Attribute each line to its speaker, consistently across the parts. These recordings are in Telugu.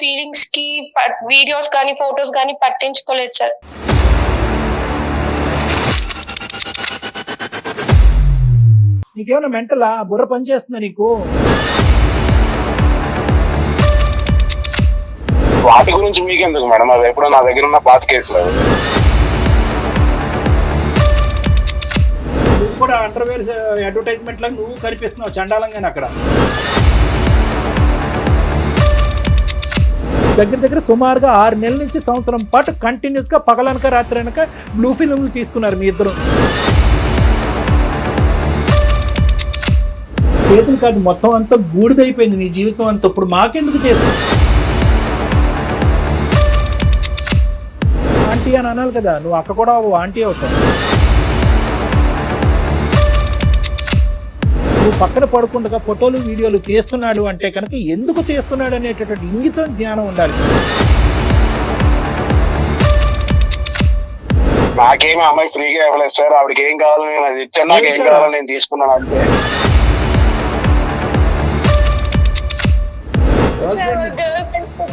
Speaker 1: ఫీలింగ్స్ కి వీడియోస్ కానీ ఫొటోస్ కానీ పట్టించుకోలేదు సార్.
Speaker 2: నీకేమైనా మెంటలా? బుర్ర పని చేస్తుందా నీకు?
Speaker 3: వాటి గురించి మీకెందుకు మేడం? అది ఎప్పుడో నా దగ్గర ఉన్న పాత కేసులు.
Speaker 2: నువ్వు కూడా అండర్వేర్ అడ్వర్టైజ్మెంట్ లాగా నువ్వు కనిపిస్తున్నావు చండాలంగానే అక్కడ. దగ్గర సుమారుగా 6 నెలల నుంచి సంవత్సరం పాటు కంటిన్యూస్ గా పగలనక రాత్రి అనక బ్లూ ఫిల్మ్లు తీసుకున్నారు మీ ఇద్దరు. చేతులు కాదు, మొత్తం అంతా బూడిదైపోయింది నీ జీవితం అంతా. ఇప్పుడు మాకెందుకు చేస్తావు? ఆంటీ అని అనాలి కదా, నువ్వు అక్క కూడా ఆంటీ అవుతావు. నువ్వు పక్కన పడకుండా ఫోటోలు వీడియోలు తీస్తున్నాడు అంటే కనుక ఎందుకు తీస్తున్నాడు అనేటటువంటి ఇంగితం జ్ఞానం ఉండాలి.
Speaker 3: నాకేమీ అమ్మాయి ఫ్రీగా ఇవ్వలేదు సార్. ఆవిడకి ఏం కావాలో నేను అది ఇచ్చాను, నాకు ఏం కావాలో నేను తీసుకున్నాను అంతే.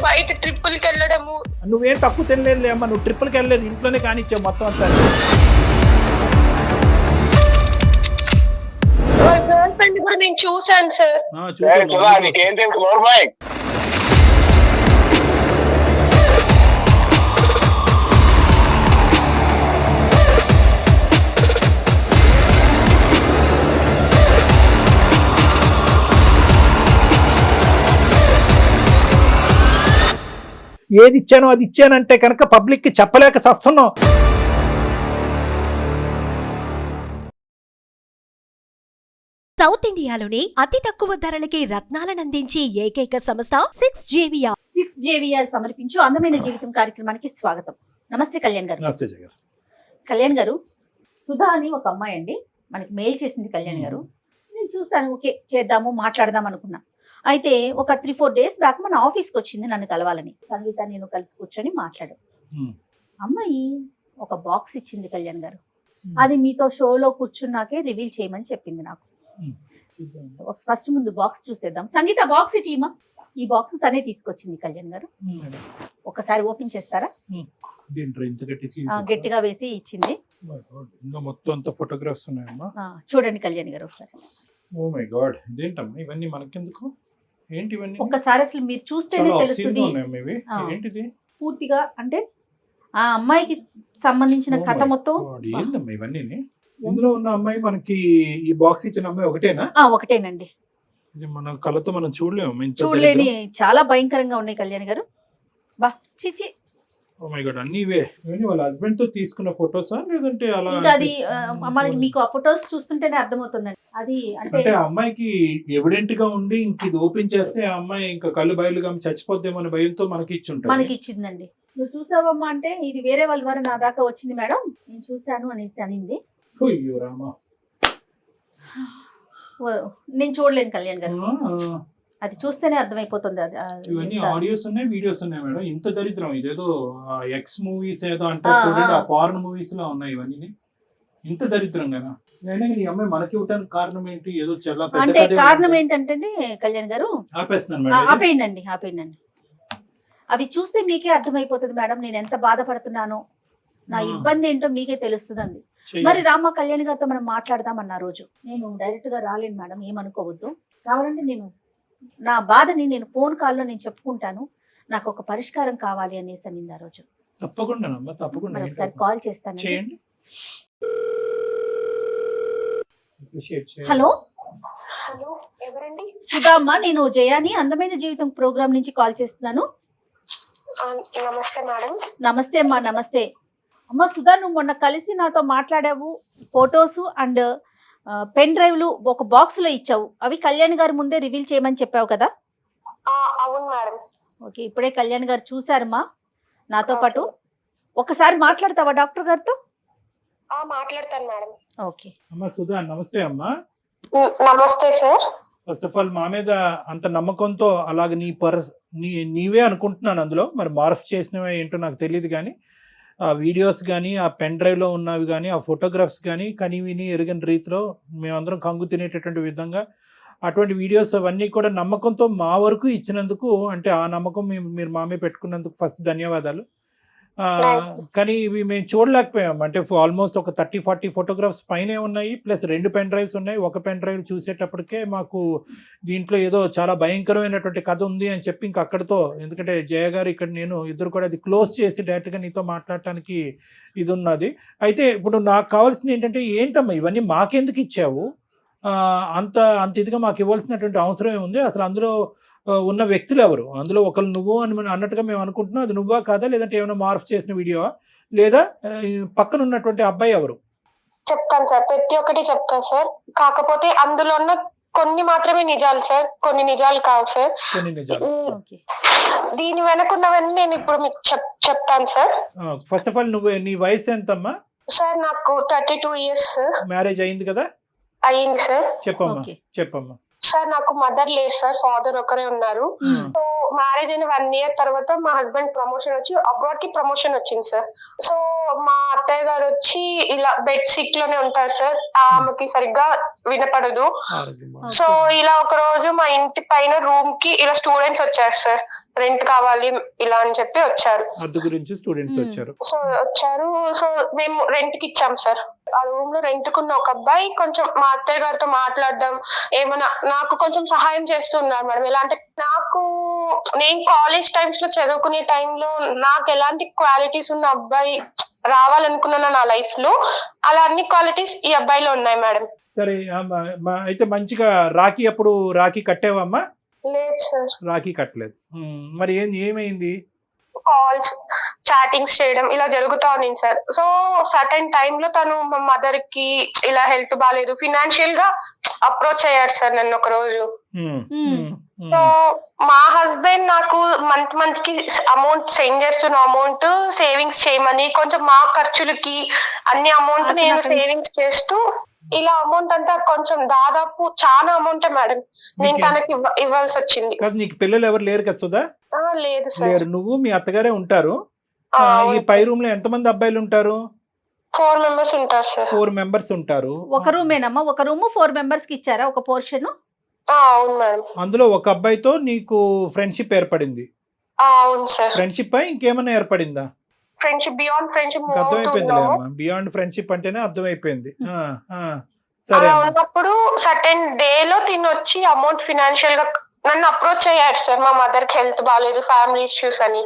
Speaker 1: బయట ట్రిప్పులకి వెళ్ళడము.
Speaker 2: నువ్వేం తక్కువ తినలేదు అమ్మా, నువ్వు ట్రిప్పులకి వెళ్ళలేదు, ఇంట్లోనే కానిచ్చావు మొత్తం అంతా.
Speaker 1: గర్ల్ ఫ్రెండ్ కూడా నేను చూసాను సార్.
Speaker 3: నీకేంటి నోర్మాయ్?
Speaker 2: ఏది ఇచ్చానో అది ఇచ్చానంటే కనుక పబ్లిక్ కి చెప్పలేక సస్తున్నావు.
Speaker 4: సౌత్ ఇండియాలోనే అతి తక్కువ ధరలకి రత్నాలను అందించే ఏకైక సంస్థ 6JVR
Speaker 5: సమర్పించు అందమైన జీవితం కార్యక్రమానికి స్వాగతం. నమస్తే కళ్యాణ్ గారు.
Speaker 2: నమస్తే జగన్.
Speaker 5: కళ్యాణ్ గారు, సుధా అని ఒక అమ్మాయి అండి మనకి మెయిల్ చేసింది. కళ్యాణ్ గారు, నేను చూసాను, ఓకే చేద్దాము మాట్లాడదాం అనుకున్నా. అయితే ఒక 3-4 డేస్ బ్యాక్ మన ఆఫీస్కి వచ్చింది నన్ను కలవాలని. సంగీత నేను కలిసి కూర్చొని మాట్లాడు. అమ్మాయి ఒక బాక్స్ ఇచ్చింది కళ్యాణ్ గారు. అది మీతో షోలో కూర్చున్నాకే రివీల్ చేయమని చెప్పింది నాకు. ఫస్ట్ ముందు బాక్స్ చూసేద్దాం. సంగీత బాక్స్ ఇటీమా. ఈ బాక్స్ తనే తీసుకొచ్చింది కళ్యాణ్ గారు. ఒకసారి ఓపెన్ చేస్తారా? గట్టిగా వేసి ఇచ్చింది.
Speaker 2: మొత్తం ఫోటోగ్రాఫ్స్ ఉన్నాయమ్మా,
Speaker 5: చూడండి కళ్యాణ్ గారు ఒకసారి.
Speaker 2: ఓ మై గాడ్, ఇదేంటమ్మా ఇవన్నీ మనకెందుకు? ఏంటి ఇవన్నీ?
Speaker 5: ఒక్కసారి అసలు మీరు చూస్తేనే తెలుస్తుంది
Speaker 2: ఏంటిది
Speaker 5: పూర్తిగా. అంటే ఆ అమ్మాయికి సంబంధించిన కథ మొత్తం.
Speaker 2: ఏంటమ్మా ఇవన్నీ? ఇందులో ఉన్న అమ్మాయి మనకి ఈ బాక్స్ ఇచ్చిన అమ్మాయి ఒకటేనా?
Speaker 5: ఒకటేనండి.
Speaker 2: ఇది మన కళ్ళతో మనం
Speaker 5: చూడలేని చాలా భయంకరంగా ఉన్నాయి కళ్యాణ్ గారు. బా చిచి.
Speaker 2: ఓ మై గాడ్, అన్ని ఇవే. వాళ్ళ హస్బెండ్ తో తీసుకున్న ఫోటోసా లేదంటే అలా?
Speaker 5: ఇంకా అది మనకి మీకు ఆ ఫోటోస్ చూస్తుంటేనే అర్థమవుతుందండి. అది
Speaker 2: అంటే అమ్మాయికి ఎవిడెంట్ గా ఉండి ఇంక ఇది ఓపెన్ చేస్తే ఆ అమ్మాయి ఇంకా కళ్ళు బయలుగా చచ్చిపోద్దేమో అనే భయంతో మనకి
Speaker 5: ఇచ్చిందండి. నువ్వు చూసావమ్మా అంటే ఇది వేరే వాళ్ళ ద్వారా నా దాకా వచ్చింది మేడం, నేను చూశాను అనేసి అనింది.
Speaker 2: అయ్యో రామా,
Speaker 5: నేను చూడలేను కళ్యాణ్ గారు, అది చూస్తేనే అర్థమైపోతుంది.
Speaker 2: ఇవన్నీ ఆడియోస్ ఉన్నాయి, వీడియోస్ ఉన్నాయి మేడం. ఇంత దరిద్రం ఇదేదో ఎక్స్ మూవీస్ ఏదో అంటారు చూడండి, ఆ పార్న్ మూవీస్ లా ఉన్నాయి ఇవన్నీ. ఇంత దరిద్రంగా ఈ అమ్మాయి మనకి ఇవ్వడానికి కారణం ఏంటి? ఏదో చాలా
Speaker 5: అంటే కారణం ఏంటంటే కళ్యాణ్ గారు, ఆపేయండి. అవి చూస్తే మీకే అర్థమైపోతుంది మేడం నేను ఎంత బాధపడుతున్నానో, నా ఇబ్బంది ఏంటో మీకే తెలుస్తుంది. మరి రామ కళ్యాణ్ గారితో మనం మాట్లాడదామన్న రోజు నేను డైరెక్ట్ గా రాలేను మేడం, ఏమనుకోవద్దు. కావాలంటే నేను నా బాధని నేను ఫోన్ కాల్లో నేను చెప్పుకుంటాను, నాకు ఒక పరిష్కారం కావాలి అనేసి అనింది ఆ రోజు.
Speaker 2: తప్పకుండా
Speaker 5: ఒకసారి కాల్ చేస్తాను.
Speaker 1: హలో ఎవరండి?
Speaker 5: సుధా అమ్మా, నేను జయాని అందమైన జీవితం ప్రోగ్రామ్ నుంచి కాల్ చేస్తున్నాను.
Speaker 1: నమస్తే మేడం.
Speaker 5: నమస్తే అమ్మా. నమస్తే అమ్మా. సుధా, నువ్వు మొన్న కలిసి నాతో మాట్లాడావు, ఫొటోస్ అండ్ పెన్ డ్రైవ్లు ఒక బాక్స్ లో ఇచ్చావు. అవి కళ్యాణ్ గారి ముందే రివీల్ చేయమని చెప్పావు కదా?
Speaker 1: అవును మేడం.
Speaker 5: ఓకే, ఇప్పుడే కళ్యాణ్ గారు చూసారమ్మా నాతో పాటు. ఒకసారి మాట్లాడతావా డాక్టర్ గారితో?
Speaker 1: మాట్లాడతాను మేడం.
Speaker 5: ఓకే
Speaker 2: అమ్మా. సుధా నమస్తే అమ్మా.
Speaker 1: నమస్తే సార్.
Speaker 2: ఫస్ట్ ఆఫ్ ఆల్ మా మీద అంత నమ్మకంతో అలాగ నీవే అనుకుంటున్నాను. అందులో మరి మార్ఫ్ చేసినవే ఏంటో నాకు తెలియదు, కానీ ఆ వీడియోస్ కానీ ఆ పెన్ డ్రైవ్లో ఉన్నవి కానీ ఆ ఫోటోగ్రాఫ్స్ కానీ విని ఎరగని రీతిలో మేమందరం కంగు తినేటటువంటి విధంగా అటువంటి వీడియోస్ అవన్నీ కూడా నమ్మకంతో మా వరకు ఇచ్చినందుకు, అంటే ఆ నమ్మకం మీరు మా మీద పెట్టుకున్నందుకు ఫస్ట్ ధన్యవాదాలు. కానీ ఇవి మేము చూడలేకపోయాం. అంటే ఆల్మోస్ట్ ఒక 30-40 ఫోటోగ్రాఫ్స్ పైనే ఉన్నాయి, ప్లస్ 2 పెన్ డ్రైవ్స్ ఉన్నాయి. ఒక పెన్ డ్రైవ్ చూసేటప్పటికే మాకు దీంట్లో ఏదో చాలా భయంకరమైనటువంటి కథ ఉంది అని చెప్పి ఇంక అక్కడితో, ఎందుకంటే జయ గారు ఇక్కడ నేను ఇద్దరు కూడా అది క్లోజ్ చేసి డైరెక్ట్గా నీతో మాట్లాడటానికి ఇది ఉన్నది. అయితే ఇప్పుడు నాకు కావాల్సింది ఏంటంటే, ఏంటమ్మా ఇవన్నీ మాకెందుకు ఇచ్చావు, అంత ఇదిగా మాకు ఇవ్వాల్సినటువంటి అవసరం ఏముంది, అసలు అందులో ఉన్న వ్యక్తులు ఎవరు, అందులో ఒకరు నువ్వు అని అన్నట్టుగా మేము అనుకుంటున్నాం, అది నువ్వా కాదా, లేదంటే ఏమైనా మార్పు చేసిన వీడియో, లేదా పక్కన ఉన్నటువంటి అబ్బాయి ఎవరు?
Speaker 1: చెప్తాను సార్, ప్రతి ఒక్కటి చెప్తాను సార్. కాకపోతే అందులో ఉన్న కొన్ని మాత్రమే నిజాలు సార్, కొన్ని నిజాలు కావు సార్.
Speaker 2: కొన్ని నిజాలు.
Speaker 1: దీని వెనకున్నవన్నీ నేను ఇప్పుడు మీకు చెప్తాను సార్.
Speaker 2: ఫస్ట్ ఆఫ్ ఆల్ నీ వయసు ఎంతమ్మా?
Speaker 1: సార్ నాకు 32 ఇయర్స్.
Speaker 2: మ్యారేజ్ అయింది కదా?
Speaker 1: అయ్యింది సార్.
Speaker 2: చెప్పమ్మా.
Speaker 1: సార్ నాకు మదర్ లేరు సార్, ఫాదర్ ఒకరే ఉన్నారు. సో మ్యారేజ్ అయిన 1 year తర్వాత మా హస్బెండ్ ప్రమోషన్ వచ్చి అబ్రాడ్ కి ప్రమోషన్ వచ్చింది సార్. సో మా అత్తయ్య గారు వచ్చి ఇలా బెడ్ సిక్ లోనే ఉంటారు సార్, ఆమెకి సరిగ్గా వినపడదు. సో ఇలా ఒక రోజు మా ఇంటి పైన రూమ్ కి ఇలా స్టూడెంట్స్ వచ్చారు సార్, రెంట్ కావాలి ఇలా అని చెప్పి వచ్చారు. సో వచ్చారు, సో మేము రెంట్ కి ఇచ్చాం సార్. ఆ రూమ్ లో రెంట్ కున్న ఒక అబ్బాయి కొంచెం మా అత్తయ్య గారితో మాట్లాడడం, ఏమన్నా నాకు కొంచెం సహాయం చేస్తున్నారు మేడం. ఎలా అంటే, నేను కాలేజ్ టైమ్స్ లో చదువుకునే టైంలో నాకు ఎలాంటి క్వాలిటీస్ ఉన్న అబ్బాయి రావాలనుకున్నాను నా లైఫ్ లో, అలా అన్ని క్వాలిటీస్ ఈ అబ్బాయిలో ఉన్నాయి మేడం.
Speaker 2: సరే అయితే మంచిగా రాఖీ కట్టావమ్మా?
Speaker 1: లేదు సార్,
Speaker 2: రాఖీ కట్టలేదు. మరి ఏమైంది?
Speaker 1: కాల్స్ చాటింగ్స్ చేయడం ఇలా జరుగుతా ఉంది సార్. సో సర్టెన్ టైమ్ లో తను మా మదర్ కి ఇలా హెల్త్ బాగాలేదు, ఫినాన్షియల్ గా అప్రోచ్ అయ్యాడు సార్ నన్ను ఒక రోజు. సో మా హస్బెండ్ నాకు మంత్ కి అమౌంట్ సెండ్ చేస్తున్న అమౌంట్ సేవింగ్స్ చేయమని, కొంచెం మా ఖర్చులకి అన్ని అమౌంట్ నేను సేవింగ్స్ చేస్తూ, ఇలా అమౌంట్ అంతా కొంచెం దాదాపు చాలా అమౌంట్ మేడం నేను తనకి ఇవ్వాల్సి వచ్చింది.
Speaker 2: నీకు పిల్లలు ఎవరు లేరు కదా సుధా?
Speaker 1: లేదు సార్.
Speaker 2: నువ్వు మీ అత్తగారే ఉంటారు. ఈ పై రూమ్ లో ఎంతమంది అబ్బాయిలు ఉంటారు?
Speaker 1: 4 members ఉంటారు సార్.
Speaker 2: 4 members ఉంటారు.
Speaker 5: ఒక రూమేనమ్మా? ఒక రూమ్ 4 members కి ఇచ్చారా ఒక పోర్షన్?
Speaker 1: అవును మేడం. అందులో
Speaker 2: ఒక అబ్బాయితో నీకు ఫ్రెండ్షిప్ ఏర్పడింది?
Speaker 1: అవును సార్.
Speaker 2: ఫ్రెండ్షిప్ ఇంకేమైనా ఏర్పడిందా?
Speaker 1: Friendship, beyond friendship.
Speaker 2: అర్థమైపోయింది, బియాండ్ ఫ్రెండ్షిప్ అంటేనే అర్థమైపోయింది. సరే,
Speaker 1: ఉన్నప్పుడు సర్టెన్ డే లో తినొచ్చి అమౌంట్ ఫినాన్షియల్ గా నన్ను అప్రోచ్ అయ్యాడు సార్. మా మదర్ కి హెల్త్ బాగాలేదు, ఫ్యామిలీ ఇష్యూస్ అని.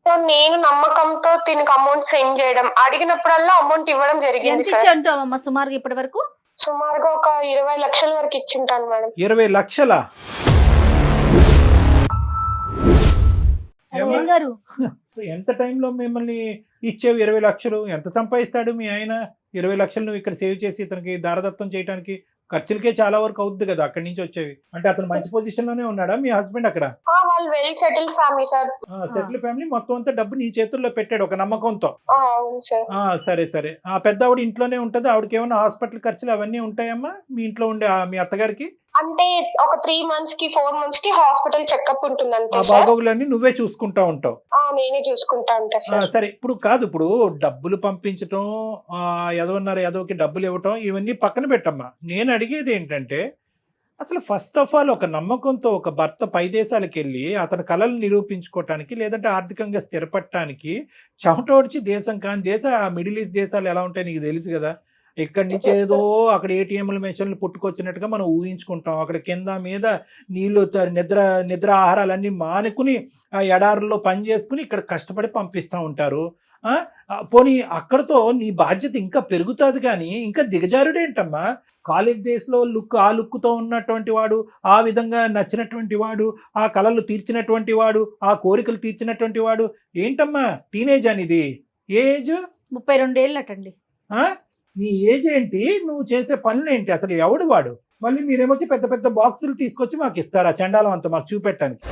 Speaker 1: సో నేను నమ్మకంతో దీనికి అమౌంట్ సెండ్ చేయడం, అడిగినప్పుడల్లా అమౌంట్ ఇవ్వడం జరిగింది సార్.
Speaker 5: సుమారుగా ఇప్పటి వరకు
Speaker 1: సుమారుగా ఒక 20 లక్షల వరకు ఇచ్చింటాను మేడం.
Speaker 2: 20 లక్షలా? ఎంత టైంలో మిమ్మల్ని ఇచ్చేవి 20 లక్షలు? ఎంత సంపాదిస్తాడు మీ ఆయన? 20 లక్షలు నువ్వు ఇక్కడ సేవ్ చేసి ఇతనికి దారదత్తం చేయడానికి ఖర్చులకే చాలా వరకు అవుద్ది కదా అక్కడి నుంచి వచ్చేవి. అంటే అతను మంచి పొజిషన్ లోనే ఉన్నాడా మీ హస్బెండ్ అక్కడ?
Speaker 1: వాళ్ళు well settled family sir.
Speaker 2: Settle family, మొత్తం అంతా డబ్బు నీ చేతుల్లో పెట్టాడు ఒక నమ్మకంతో.
Speaker 1: అవును సార్.
Speaker 2: సరే. ఆ పెద్ద ఆవిడ ఇంట్లోనే ఉంటది, ఆవిడకి ఏమైనా హాస్పిటల్ ఖర్చులు అవన్నీ ఉంటాయమ్మా మీ ఇంట్లో ఉండే మీ అత్తగారికి?
Speaker 1: అంటే ఒక 3 months కి 4 months కి హాస్పిటల్ చెకప్ ఉంటుంది అంతే సార్.
Speaker 2: బాగోగులన్నీ నువ్వే చూసుకుంటా ఉంటావు?
Speaker 1: నేనే చూసుకుంటా ఉంటా సార్.
Speaker 2: సరే, ఇప్పుడు డబ్బులు పంపించటం, ఎదవకి డబ్బులు ఇవ్వటం, ఇవన్నీ పక్కన పెట్టమ్మా. నేను అడిగేది ఏంటంటే, అసలు ఫస్ట్ ఆఫ్ ఆల్ ఒక నమ్మకంతో ఒక భర్త పై దేశాలకు వెళ్ళి అతని కళలు నిరూపించుకోవటానికి, లేదంటే ఆర్థికంగా స్థిరపడటానికి చెమటోడ్చి దేశం కాని మిడిల్ ఈస్ట్ దేశాలు ఎలా ఉంటాయి నీకు తెలుసు కదా. ఇక్కడి నుంచి ఏదో అక్కడ ఏటీఎంల మెషిన్లు పుట్టుకొచ్చినట్టుగా మనం ఊహించుకుంటాం. అక్కడ కింద మీద నీళ్లు, నిద్ర ఆహారాలన్నీ మానుకుని ఆ ఎడారుల్లో పని చేసుకుని ఇక్కడ కష్టపడి పంపిస్తూ ఉంటారు. పోనీ అక్కడతో నీ బాధ్యత ఇంకా పెరుగుతుంది, కానీ ఇంకా దిగజారుడేంటమ్మా? కాలేజ్ డేస్లో ఆ లుక్తో ఉన్నటువంటి వాడు, ఆ విధంగా నచ్చినటువంటి వాడు, ఆ కళలు తీర్చినటువంటి వాడు, ఆ కోరికలు తీర్చినటువంటి వాడు ఏంటమ్మా? టీనేజ్ అనేది ఏజ్
Speaker 5: 32 ఏళ్ళు అటండి.
Speaker 2: నీ ఏజ్ ఏంటి? నువ్వు చేసే పనులు ఏంటి? అసలు ఎవడు వాడు? మళ్ళీ మీరేమొచ్చి పెద్ద పెద్ద బాక్సులు తీసుకొచ్చి మాకు ఇస్తారా? చండాలం అంతా మాకు చూపెట్టడానికి.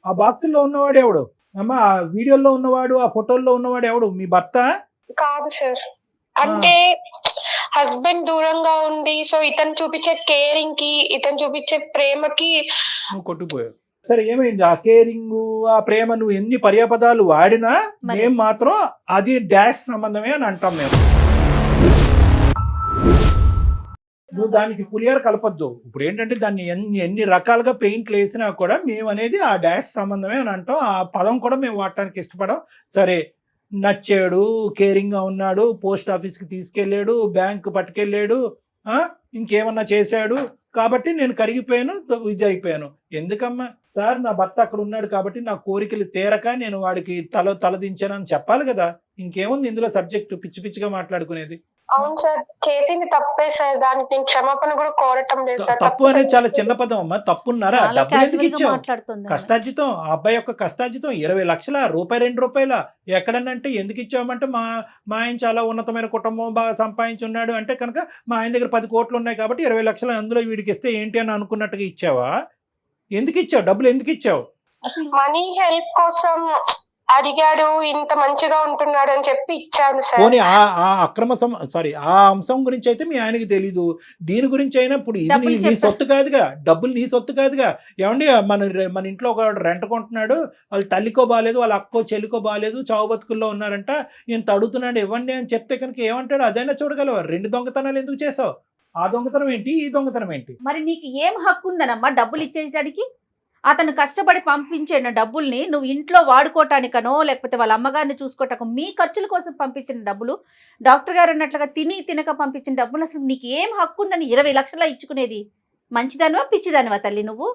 Speaker 2: ఆ బాక్సుల్లో ఉన్నవాడు ఎవడు అమ్మా? ఆ వీడియోలో ఉన్నవాడు, ఆ ఫోటోల్లో ఉన్నవాడు ఎవడు? మీ భర్త
Speaker 1: కాదు సార్. అంటే హస్బెండ్ దూరంగా ఉండి, సో ఇతను చూపించే కేరింగ్ కి, ఇతను చూపించే ప్రేమకి
Speaker 2: నువ్వు కొట్టుకుపోయావు. సరే, ఏమైంది? ఆ కేరింగ్, ఆ ప్రేమ నువ్వు ఎన్ని పర్యాపదాలు వాడినా మేము మాత్రం అది డాష్ సంబంధమే అని అంటాం మేము. నువ్వు దానికి పులిహార కలపొద్దు. ఇప్పుడు ఏంటంటే దాన్ని ఎన్ని రకాలుగా పెయింట్లు వేసినా కూడా మేము అనేది ఆ డాష్ సంబంధమే అని అంటాం. ఆ పదం కూడా మేము వాడటానికి ఇష్టపడం. సరే, నచ్చాడు, కేరింగ్గా ఉన్నాడు, పోస్ట్ ఆఫీస్కి తీసుకెళ్ళాడు, బ్యాంకు పట్టుకెళ్ళాడు, ఇంకేమన్నా చేశాడు కాబట్టి నేను కరిగిపోయాను, ఇది అయిపోయాను. ఎందుకమ్మా సార్, నా భర్త అక్కడ ఉన్నాడు కాబట్టి నా కోరికలు తీరక నేను వాడికి తలదించానని చెప్పాలి కదా. ఇంకేముంది ఇందులో సబ్జెక్టు పిచ్చి పిచ్చిగా మాట్లాడుకునేది.
Speaker 1: అవును సార్, చేసింది తప్పే సార్, దానికి నేను క్షమాపణ కూడా కోరటం లేదు సార్.
Speaker 2: తప్పు అనేది చాలా చిన్న పదం అమ్మా. తప్పున్నారా?
Speaker 5: చాలా
Speaker 2: డబ్బులు ఎందుకు
Speaker 5: casual గా
Speaker 2: ఇచ్చావు?
Speaker 5: మాట్లాడుతుంది ఆమె.
Speaker 2: కష్టార్జితం, ఆ అబ్బాయి యొక్క కష్టార్జితం 20 లక్షల రూపాయి, 2 రూపాయల ఎక్కడనంటే ఎందుకు ఇచ్చామంటే మా ఆయన చాలా ఉన్నతమైన కుటుంబం, బాగా సంపాదించున్నాడు అంటే కనుక మా ఆయన దగ్గర 10 కోట్లు ఉన్నాయి కాబట్టి 20 లక్షలు అందులో వీడికి ఇస్తే ఏంటి అని అనుకున్నట్టుగా ఇచ్చావా? ఎందుకు ఇచ్చావు? డబ్బులు ఎందుకు ఇచ్చావు?
Speaker 1: మనీ హెల్ప్ కోసం అడిగాడు, ఇంత మంచిగా ఉంటున్నాడు అని చెప్పి ఇచ్చాను సార్.
Speaker 2: పోనీ ఆ అక్రమ ఆ అంశం గురించి అయితే మీ ఆయనకి తెలీదు. దీని గురించి అయినా ఇప్పుడు ఇది
Speaker 5: డబ్బులు
Speaker 2: నీ
Speaker 5: చెప్పా.
Speaker 2: సొత్తు కాదుగా, డబ్బులు నీ సొత్తు కాదుగా. ఏమండి, మన ఇంట్లో ఒక రెంట్ కొంటున్నాడు, వాళ్ళ తల్లికో బాగాలేదు, వాళ్ళ అక్కో చెల్లికో బాగాలేదు, చావు బతుకుల్లో ఉన్నారంట, ఇంత అడుగుతున్నాడు ఇవ్వండి అని చెప్తే కనుక ఏమంటాడు? అదైనా చూడగలవా? 2 దొంగతనాలు ఎందుకు చేసావు? ఆ దొంగతనం ఏంటి, ఈ దొంగతనం ఏంటి?
Speaker 5: మరి నీకు ఏం హక్కు ఉందనమ్మా డబ్బులు ఇచ్చేయడానికి? అతను కష్టపడి పంపించిన డబ్బుల్ని నువ్వు ఇంట్లో వాడుకోవటానికనో లేకపోతే వాళ్ళ అమ్మగారిని చూసుకోవటానికో మీ ఖర్చుల కోసం పంపించిన డబ్బులు, డాక్టర్ గారు అన్నట్లుగా తినక పంపించిన డబ్బులు, అసలు నీకు ఏం హక్కు ఉందని 20 లక్షల ఇచ్చుకునేది? మంచిదానివా పిచ్చిదానివా తల్లి నువ్వు?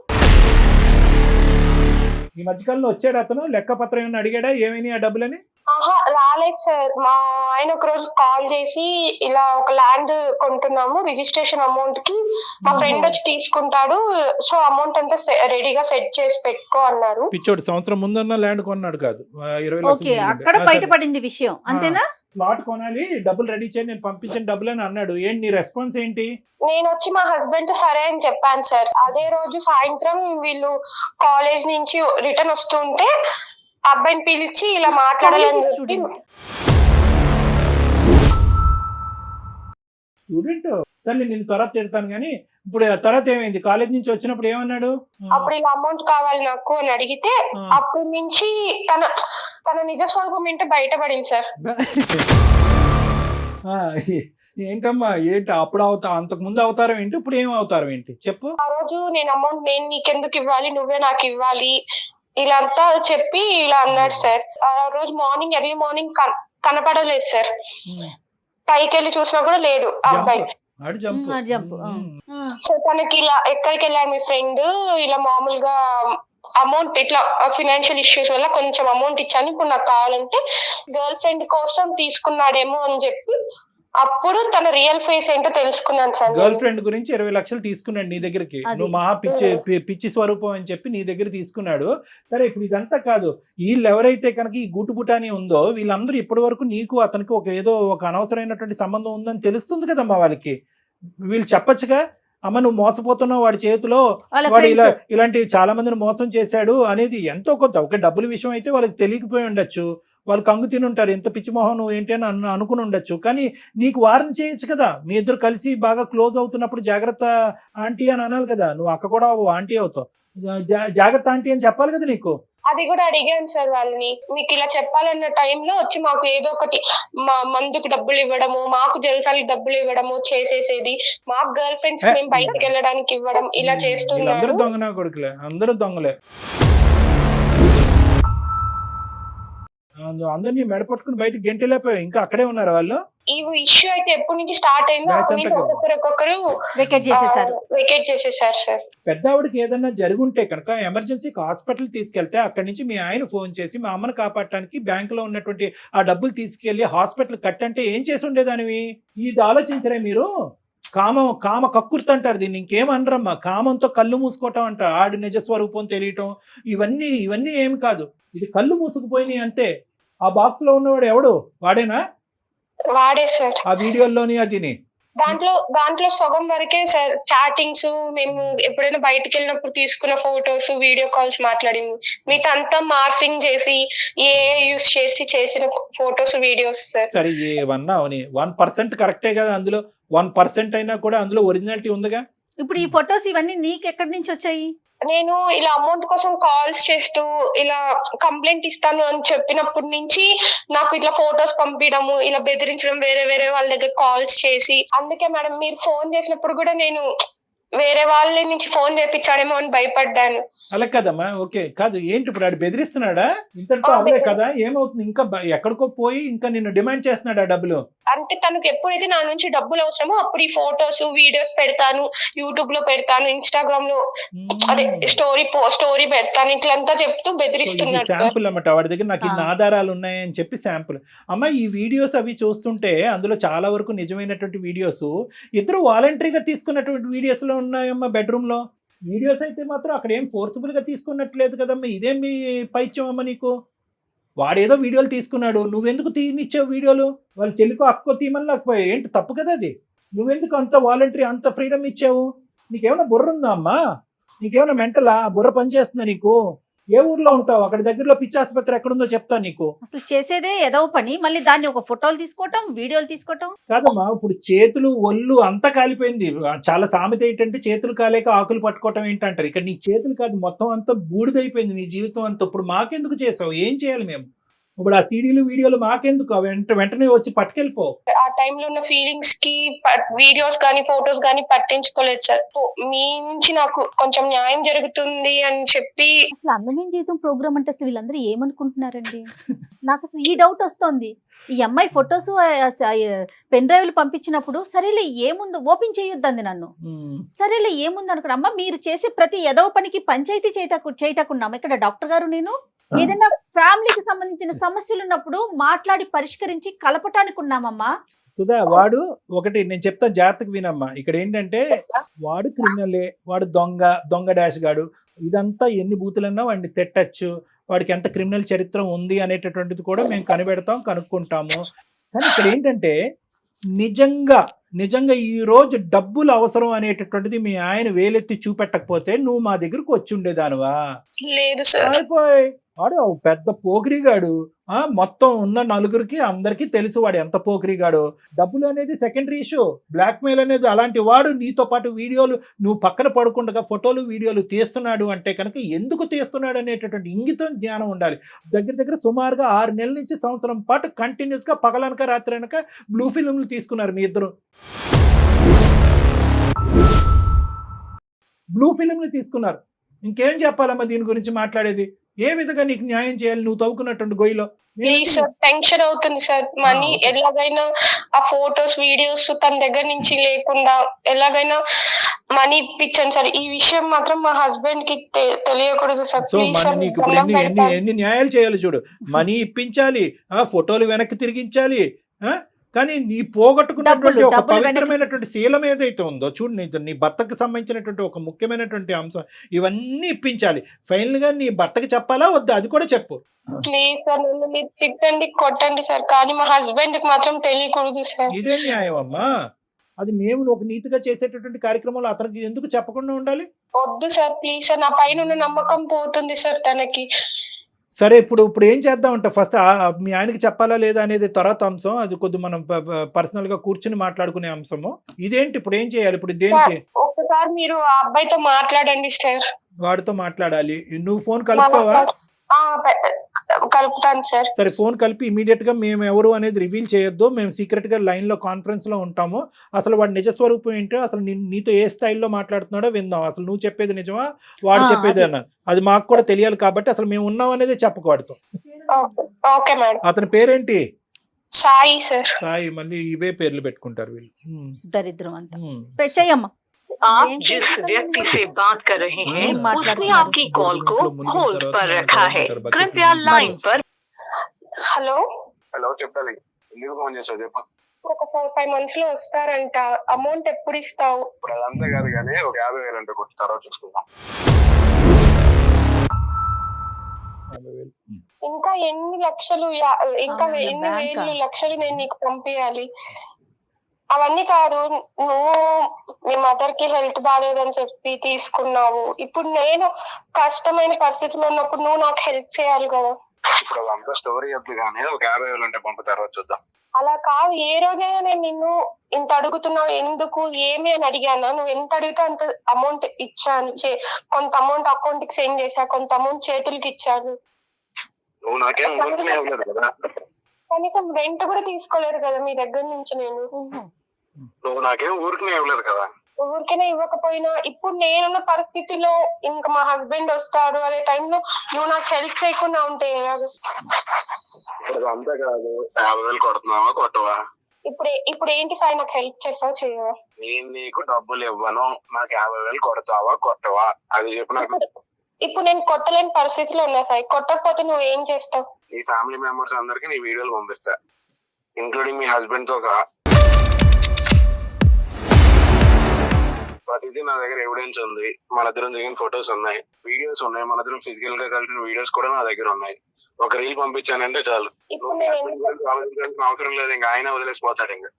Speaker 2: ఈ మధ్యకాలంలో వచ్చాడు అతను, లెక్కపత్రం ఏమైనా అడిగాడా ఏమైనా ఆ డబ్బులని?
Speaker 1: ఆహా, రాలేదు సార్. మా ఆయన ఒక రోజు కాల్ చేసి ఇలా ఒక ల్యాండ్ కొంటున్నాము, రిజిస్ట్రేషన్ అమౌంట్ కి మా ఫ్రెండ్ వచ్చి తీసుకుంటాడు, సో అమౌంట్ అంతా రెడీగా సెట్ చేసి పెట్టుకో అన్నారు.
Speaker 2: పిచ్చోడు సంవత్సరం ముందన్న ల్యాండ్ కొన్నాడు కాదు, 20
Speaker 5: ఓకే,
Speaker 2: లక్షలు
Speaker 5: అక్కడ బయటపడింది విషయం అంతేనా?
Speaker 2: ప్లాట్ కొనాలి, డబ్బులు రెడీ చేయండి, నేను పంపించిన డబ్బులు అని అన్నాడు. ఏంటి నీ రెస్పాన్స్ ఏంటి?
Speaker 1: నేను వచ్చి మా హస్బెండ్ తో సరే అని చెప్పాను సార్. అదే రోజు సాయంత్రం వీళ్ళు కాలేజ్ నుంచి రిటర్న్ వస్తుంటే అబ్బాయిని పిలిచి ఇలా మాట్లాడాలని చెప్పి,
Speaker 2: స్టూడెంట్ సరే నేను తర్వాత తిడతాను కానీ ఇప్పుడు తర్వాత ఏమైంది? కాలేజ్ నుంచి వచ్చినప్పుడు ఏమన్నాడు?
Speaker 1: అప్పుడు ఇలా అమౌంట్ కావాలి నాకు అని అడిగితే అప్పటి నుంచి తన నిజ స్వరూపం ఏంటో బయటపడింది సార్.
Speaker 2: ఏంటమ్మా ఏంటి అప్పుడు అంతకు ముందు అవతారం ఏంటి, ఇప్పుడు ఏం అవతారం ఏంటి చెప్పు?
Speaker 1: ఆ రోజు నేను అమౌంట్ నేను నీకెందుకు ఇవ్వాలి, నువ్వే నాకు ఇవ్వాలి ఇలా అంతా చెప్పి ఇలా అన్నాడు సార్. ఆ రోజు మార్నింగ్ ఎర్లీ మార్నింగ్ కనపడలేదు సార్, పైకి వెళ్ళి చూసినా కూడా లేదు ఆ అబ్బాయి. సో తనకి ఇలా ఎక్కడికి వెళ్ళాడు మీ ఫ్రెండ్, ఇలా మామూలుగా అమౌంట్ ఇట్లా ఫినాన్షియల్ ఇష్యూస్ వల్ల కొంచెం అమౌంట్ ఇచ్చాను, ఇప్పుడు నాకు కావాలంటే గర్ల్ ఫ్రెండ్ కోసం తీసుకున్నాడేమో అని చెప్పి అప్పుడు తన రియల్ ఫేస్ ఏంటో తెలుసుకున్నాను సార్.
Speaker 2: గర్ల్ ఫ్రెండ్ గురించి 20 లక్షలు తీసుకున్నాడు నీ దగ్గరికి, నువ్వు మహా పిచ్చి స్వరూపం అని చెప్పి నీ దగ్గర తీసుకున్నాడు. సరే ఇప్పుడు ఇదంతా కాదు, వీళ్ళు ఎవరైతే కనుక ఈ గుట్టుబుటాని ఉందో వీళ్ళందరూ ఇప్పటి వరకు నీకు అతనికి ఏదో ఒక అనవసరమైనటువంటి సంబంధం ఉందని తెలుస్తుంది కదమ్మా వాళ్ళకి. వీళ్ళు చెప్పచ్చుగా, అమ్మ నువ్వు మోసపోతున్నావు, వాడి చేతిలో వాడు ఇలాంటి చాలా మందిని మోసం చేశాడు అనేది ఎంతో కొంత. ఒక డబ్బుల విషయం అయితే వాళ్ళకి తెలియకపోయి ఉండొచ్చు, వాళ్ళు కంగు తిని ఉంటారు, ఎంత పిచ్చిమోహం నువ్వు ఏంటి అని అనుకుని ఉండొచ్చు, కానీ నీకు వారం చేయొచ్చు కదా. మీ ఇద్దరు కలిసి బాగా క్లోజ్ అవుతున్నప్పుడు జాగ్రత్త ఆంటీ అని అనాలి కదా. నువ్వు అక్క కూడా ఆంటీ అవుతావు, జాగ్రత్త ఆంటీ అని చెప్పాలి కదా నీకు.
Speaker 1: అది కూడా అడిగాను సార్ వాళ్ళని, మీకు ఇలా చెప్పాలన్న టైంలో వచ్చి మాకు ఏదో ఒకటి మా మందుకు డబ్బులు ఇవ్వడము, మాకు జల్సాలకి డబ్బులు ఇవ్వడము చేసేసేది, మాకు గర్ల్ ఫ్రెండ్స్ మేము బయటకు వెళ్ళడానికి ఇవ్వడం ఇలా చేస్తున్నారు.
Speaker 2: అందరూ దొంగనా కొడుకులే, అందరూ దొంగలే. అందరినీ మెడపట్టుకుని బయటకు గెంటలేపోయావు, ఇంకా అక్కడే ఉన్నారు వాళ్ళు.
Speaker 1: ఈ ఇష్యూ అయితే ఎప్పటి నుంచి స్టార్ట్ అయిందో ఒక్కొక్కరు వెకేట్ చేసేసారు సార్.
Speaker 2: పెద్దవాడికి ఏదన్నా జరుగుంటే కనుక ఎమర్జెన్సీకి హాస్పిటల్ తీసుకెళ్తే అక్కడి నుంచి మీ ఆయన ఫోన్ చేసి మా అమ్మను కాపాడటానికి బ్యాంకులో ఉన్నటువంటి ఆ డబ్బులు తీసుకెళ్లి హాస్పిటల్ కట్టంటే ఏం చేసి ఉండేదానివి? ఇది ఆలోచించరే మీరు? కామ కక్కుర్తి అంటారు దీన్ని, ఇంకేమనరమ్మా. కామంతో కళ్ళు మూసుకోవటం అంట, ఆడి నిజ స్వరూపం తెలియటం, ఇవన్నీ ఏమి కాదు. ఇది కళ్ళు మూసుకుపోయినాయి అంతే. ఆ బాక్స్ లో ఉన్నవాడు ఎవడు? వాడేనా?
Speaker 1: వాడే సార్.
Speaker 2: ఆ వీడియోలోని అదిని
Speaker 1: దాంట్లో సగం వరకే సార్ చాటింగ్స్, మేము ఎప్పుడైనా బయటకు వెళ్ళినప్పుడు తీసుకున్న ఫోటోస్, వీడియో కాల్స్ మాట్లాడింది. మిగతా అంతా మార్ఫింగ్ చేసి యూస్ చేసి చేసిన ఫోటోస్ వీడియోస్ సార్.
Speaker 2: సరే ఏమన్నా 1% కరెక్టే కదా, అందులో 1% అయినా కూడా అందులో ఒరిజినాలిటీ ఉందిగా.
Speaker 5: ఇప్పుడు ఈ ఫొటోస్ ఇవన్నీ నీకు ఎక్కడి నుంచి వచ్చాయి?
Speaker 1: నేను ఇలా అమౌంట్ కోసం కాల్స్ చేస్తూ ఇలా కంప్లైంట్ ఇస్తాను అని చెప్పినప్పటి నుంచి నాకు ఇట్లా ఫొటోస్ పంపించడము, ఇలా బెదిరించడం, వేరే వేరే వాళ్ళ దగ్గర కాల్స్ చేసి, అందుకే మేడం మీరు ఫోన్ చేసినప్పుడు కూడా నేను వేరే వాళ్ళ నుంచి ఫోన్ చేపించాడేమో అని భయపడ్డాను.
Speaker 2: అలా కదమ్మా, ఓకే కాదు, ఏంటి ఇప్పుడు ఆడు బెదిరిస్తున్నాడా? ఇంతటితో అవలే కదా, ఏమవుతుంది? ఇంకా ఎక్కడికో పోయి ఇంకా నిన్ను డిమాండ్ చేస్తున్నాడా డబ్బులు?
Speaker 1: అంటే తనకు ఎప్పుడైతే నా నుంచి డబ్బులు అవసరమో అప్పుడు ఈ ఫొటోస్ వీడియోస్ పెడతాను, యూట్యూబ్ లో పెడతాను, ఇన్స్టాగ్రామ్ లో అదే స్టోరీ పెడతాను, ఇట్లంతా చెప్తూ బెదిరిస్తున్నాడు.
Speaker 2: శాంపుల్ అన్నమాట, వాడి దగ్గర నాకు ఇన్ని ఆధారాలు ఉన్నాయని చెప్పి శాంపుల్. అమ్మ ఈ వీడియోస్ అవి చూస్తుంటే అందులో చాలా వరకు నిజమైనటువంటి వీడియోస్, ఇద్దరు వాలంటరీగా తీసుకున్నటువంటి వీడియోస్ లో ఉన్నాయమ్మా. బెడ్రూమ్ లో వీడియోస్ అయితే మాత్రం అక్కడ ఏం ఫోర్సిబుల్ గా తీసుకున్నట్లేదు కదమ్మా. ఇదేం మీ పైత్యం అమ్మ నీకు? వాడేదో వీడియోలు తీసుకున్నాడు, నువ్వెందుకు తీనిచ్చావు వీడియోలు? వాళ్ళ చెల్లికో అక్కో తీయమని లేకపోయా? ఏంటి తప్పు కదా అది? నువ్వెందుకు అంత వాలంటరీ అంత ఫ్రీడమ్ ఇచ్చావు? నీకేమైనా బుర్ర ఉందా అమ్మా? నీకేమైనా మెంటలా? బుర్ర పనిచేస్తుందా నీకు? ఏ ఊర్లో ఉంటావు? అక్కడ దగ్గరలో పిచ్చి ఆసుపత్రి ఎక్కడుందో చెప్తా నీకు.
Speaker 5: అసలు చేసేదే ఏదో పని, మళ్ళీ దాన్ని ఒక ఫోటోలు తీసుకోవటం, వీడియోలు తీసుకోవటం
Speaker 2: కాదమ్మా. ఇప్పుడు చేతులు ఒళ్ళు అంతా కాలిపోయింది. చాలా సామెత ఏంటంటే చేతులు కాలేక ఆకులు పట్టుకోవటం ఏంటంటారు. ఇక్కడ నీ చేతులు కాదు, మొత్తం అంతా బూడిదైపోయింది నీ జీవితం అంతా. ఇప్పుడు మాకెందుకు చేసావు? ఏం చేయాలి మేము? ఇప్పుడు ఆ సీడీలు వీడియోలు మాకెందుకు? వెంటనే వచ్చి పట్టుకెళ్ళిపో.
Speaker 1: ఆ టైంలో ఉన్న ఫీలింగ్స్ కి వీడియోస్ కానీ ఫొటోస్ కానీ పట్టించుకోలేదు సార్. మీ నుంచి నాకు కొంచెం న్యాయం జరుగుతుంది అని చెప్పి.
Speaker 5: అసలు అందమైన జీవితం ప్రోగ్రామ్ అంటే అసలు వీళ్ళందరూ ఏమనుకుంటున్నారండి? నాకు అసలు ఈ డౌట్ వస్తుంది. ఈ అమ్మాయి ఫొటోస్ పెన్ డ్రైవ్లు పంపించినప్పుడు సరేలే ఏముందో ఓపెన్ చేయొద్దంది నన్ను. సరేలే ఏముంది అనుకున్నా. అమ్మ మీరు చేసే ప్రతి ఏదో పనికి పంచాయతీ చేయటకున్నాము ఇక్కడ డాక్టర్ గారు. నేను ఏదైనా ఫ్యామిలీకి సంబంధించిన సమస్యలు ఉన్నప్పుడు మాట్లాడి పరిష్కరించి కలపటానికి ఉన్నామమ్మా.
Speaker 2: సుధా, వాడు ఒకటి నేను చెప్తాను, జాగ్రత్తగా వినమ్మా. ఇక్కడ ఏంటంటే వాడు క్రిమినలే, వాడు దొంగ డాష్ గాడు. ఇదంతా ఎన్ని బూతులన్నా వాడిని తిట్టచ్చు, వాడికి ఎంత క్రిమినల్ చరిత్ర ఉంది అనేటటువంటిది కూడా మేము కనుక్కుంటాము. కానీ ఇక్కడ ఏంటంటే నిజంగా ఈ రోజు డబ్బులు అవసరం అనేటటువంటిది మీ ఆయన వేలెత్తి చూపెట్టకపోతే నువ్వు మా దగ్గరకు వచ్చి ఉండేదానివా?
Speaker 1: లేదు సార్.
Speaker 2: వాడు పెద్ద పోకిరిగాడు. మొత్తం ఉన్న నలుగురికి అందరికీ తెలుసు వాడు ఎంత పోకిరిగాడు. డబ్బులు అనేది సెకండరీ ఇష్యూ. బ్లాక్ మెయిల్ అనేది అలాంటి వాడు నీతో పాటు వీడియోలు నువ్వు పక్కన పడుకుండగా ఫోటోలు వీడియోలు తీస్తున్నాడు అంటే కనుక ఎందుకు తీస్తున్నాడు అనేటటువంటి ఇంగితం జ్ఞానం ఉండాలి. దగ్గర సుమారుగా 6 నెలల నుంచి సంవత్సరం పాటు కంటిన్యూస్ గా పగలనక రాత్రి అనక బ్లూ ఫిల్మ్లు తీసుకున్నారు మీ ఇద్దరు. బ్లూ ఫిల్మ్లు తీసుకున్నారు. ఇంకేం చెప్పాలమ్మా దీని గురించి మాట్లాడేది? ఏ విధంగా నీకు న్యాయం చేయాలి నువ్వు తవ్వుకున్నటువంటి గొయ్యిలో?
Speaker 1: ప్లీజ్ సార్, టెన్షన్ అవుతుంది సార్. మనీ ఎలాగైనా ఆ ఫోటోస్ వీడియోస్ తన దగ్గర నుంచి లేకుండా ఎలాగైనా మనీ ఇప్పించండి సార్. ఈ విషయం మాత్రం మా హస్బెండ్ కి తెలియకూడదు సార్. Please sir.
Speaker 2: నీకు ఎన్ని న్యాయాలు చేయాలి చూడు. మనీ ఇప్పించాలి, ఫోటోలు వెనక్కి తిరిగించాలి, కానీ నీ పోగొట్టుకున్నటువంటి ఒక పవిత్రమైనటువంటి శీలం ఏదైతే ఉందో చూడు, నీ భర్తకు సంబంధించినటువంటి ఒక ముఖ్యమైనటువంటి అంశం, ఇవన్నీ ఇప్పించాలి. ఫైనల్ గా నీ భర్తకి చెప్పాలా వద్దా అది కూడా చెప్పు.
Speaker 1: ప్లీజ్ సార్, నన్ను మీరు తిట్టండి కొట్టండి సార్, కానీ మా హస్బెండ్ కి మాత్రం తెలియకూడదు సార్.
Speaker 2: ఇదే న్యాయం అమ్మా. అది మేము ఒక నీతిగా చేసేటటువంటి కార్యక్రమంలో అతనికి ఎందుకు చెప్పకుండా ఉండాలి?
Speaker 1: వద్దు సార్, ప్లీజ్ సార్. నా పైన ఉన్న నమ్మకం పోతుంది సార్ తనకి.
Speaker 2: సరే, ఇప్పుడు ఏం చేద్దామంటే ఫస్ట్ మీ ఆయనకి చెప్పాలా లేదా అనేది తర్వాత అంశం. అది కొద్ది మనం పర్సనల్ గా కూర్చుని మాట్లాడుకునే అంశము. ఇదేంటి ఇప్పుడు ఏం చేయాలి? ఇప్పుడు దేనికి?
Speaker 1: ఒకసారి మీరు ఆ అబ్బాయితో మాట్లాడండి సార్.
Speaker 2: వాడితో మాట్లాడాలి. నువ్వు ఫోన్ కలుపుతావా?
Speaker 1: కలుపుతాను సార్.
Speaker 2: సరే, ఫోన్ కలిపి ఇమీడియట్ గా మేము ఎవరు అనేది రివీల్ చేయొద్దు. మేము సీక్రెట్ గా లైన్ లో కాన్ఫరెన్స్ లో ఉంటాము. అసలు వాడి నిజ స్వరూపం ఏంటో, అసలు నీతో ఏ స్టైల్లో మాట్లాడుతున్నాడో విందాం. అసలు నువ్వు చెప్పేది నిజమా వాడు చెప్పేది అన్న అది మాకు కూడా తెలియాలి. కాబట్టి అసలు మేము ఉన్నాం అనేది చెప్పకూడదు.
Speaker 1: Okay madam.
Speaker 2: అతని పేరేంటి?
Speaker 1: సాయి సార్.
Speaker 2: సాయి. మళ్ళీ ఇవే పేర్లు పెట్టుకుంటారు వీళ్ళు.
Speaker 5: దరిద్రం అంతా. చెయ్యమ్మా.
Speaker 6: आप जिस व्यक्ति से बात कर रहे हैं उसने आपकी कॉल को होल्ड पर रखा है, कृपया लाइन पर.
Speaker 1: హలో
Speaker 3: చెప్పాలి. ఎందుకు ఫోన్ చేసావు చెప్పు.
Speaker 1: ఒక 4-5 months లో వస్తారంట. అమౌంట్ ఎప్పుడు ఇస్తావు?
Speaker 3: ఇప్పుడు అదంతా కాదు కానీ ఒక 50,000 అంటే కొట్టి తర్వాత చూసుకుందాం.
Speaker 1: ఇంకా ఎన్ని లక్షలు, ఇంకా ఎన్ని వేలు లక్షలు నేను నీకు పంపించాలి? అవన్నీ కాదు, నువ్వు మీ మదర్ కి హెల్త్ బాగాలేదని చెప్పి తీసుకున్నావు. ఇప్పుడు నేను కష్టమైన పరిస్థితిలో ఉన్నప్పుడు నువ్వు నాకు హెల్ప్ చేయాలి కదా.
Speaker 3: ఇప్పుడు అంతా స్టోరీ వద్దు కానీ ఒక 50,000 ఉంటే పంపు తర్వాత చూద్దాం.
Speaker 1: అలా కాదు, ఏ రోజైనా నేను నిన్ను ఇంత అడుగుతున్నావు ఎందుకు ఏమి అని అడిగానా? నువ్వు ఎంత అడిగితే అంత అమౌంట్ ఇచ్చాను. కొంత అమౌంట్ అకౌంట్ కి సెండ్ చేశా, కొంత అమౌంట్ చేతులకి ఇచ్చాను.
Speaker 3: నువ్వు నాకేం ఊరికనే ఇవ్వలేదు కదా.
Speaker 1: కనీసం రెంట్ కూడా తీసుకోలేదు కదా మీ దగ్గర నుంచి నేను.
Speaker 3: నువ్వు నాకేం ఊరికనే ఇవ్వలేదు కదా.
Speaker 1: ఊరికైనా ఇవ్వకపోయినా ఇప్పుడు నేనున్న పరిస్థితిలో ఇంకా మా హస్బెండ్ వస్తాడు అనే టైంలో నువ్వు నాకు హెల్ప్ చేయకుండా ఉంటే కాదు.
Speaker 3: ఇప్పుడు అంతా కాదు, 50,000 కొడుతున్నావా కొట్టవా?
Speaker 1: ఇప్పుడు ఏంటి సాయి, నాకు హెల్ప్ చేస్తావా చేయవా?
Speaker 3: నేను నీకు డబ్బులు ఇవ్వను, నాకు 50,000 కొడతావా కొట్టవా అది చెప్పు నాకు.
Speaker 1: ఇప్పుడు నేను కొట్టలేని పరిస్థితిలో ఉన్నా సాయి. కొట్టకపోతే నువ్వు ఏం చేస్తావు?
Speaker 3: నీ ఫ్యామిలీ మెంబర్స్ అందరికి నీ వీడియోలు పంపిస్తా, ఇంక్లూడింగ్ మీ హస్బెండ్ తో సహా. ప్రతిదీ నా దగ్గర ఎవిడెన్స్ ఉంది. మన ఇద్దరం దిగిన ఫొటోస్ ఉన్నాయి, వీడియోస్ ఉన్నాయి, మన ఇద్దరం ఫిజికల్ గా కలిసిన వీడియోస్ కూడా నా దగ్గర ఉన్నాయి. ఒక రీల్ పంపించానంటే చాలు, ఆలోచించాల్సిన అవసరం లేదు. ఇంకా ఆయన వదిలేసిపోతాడు. ఇంకా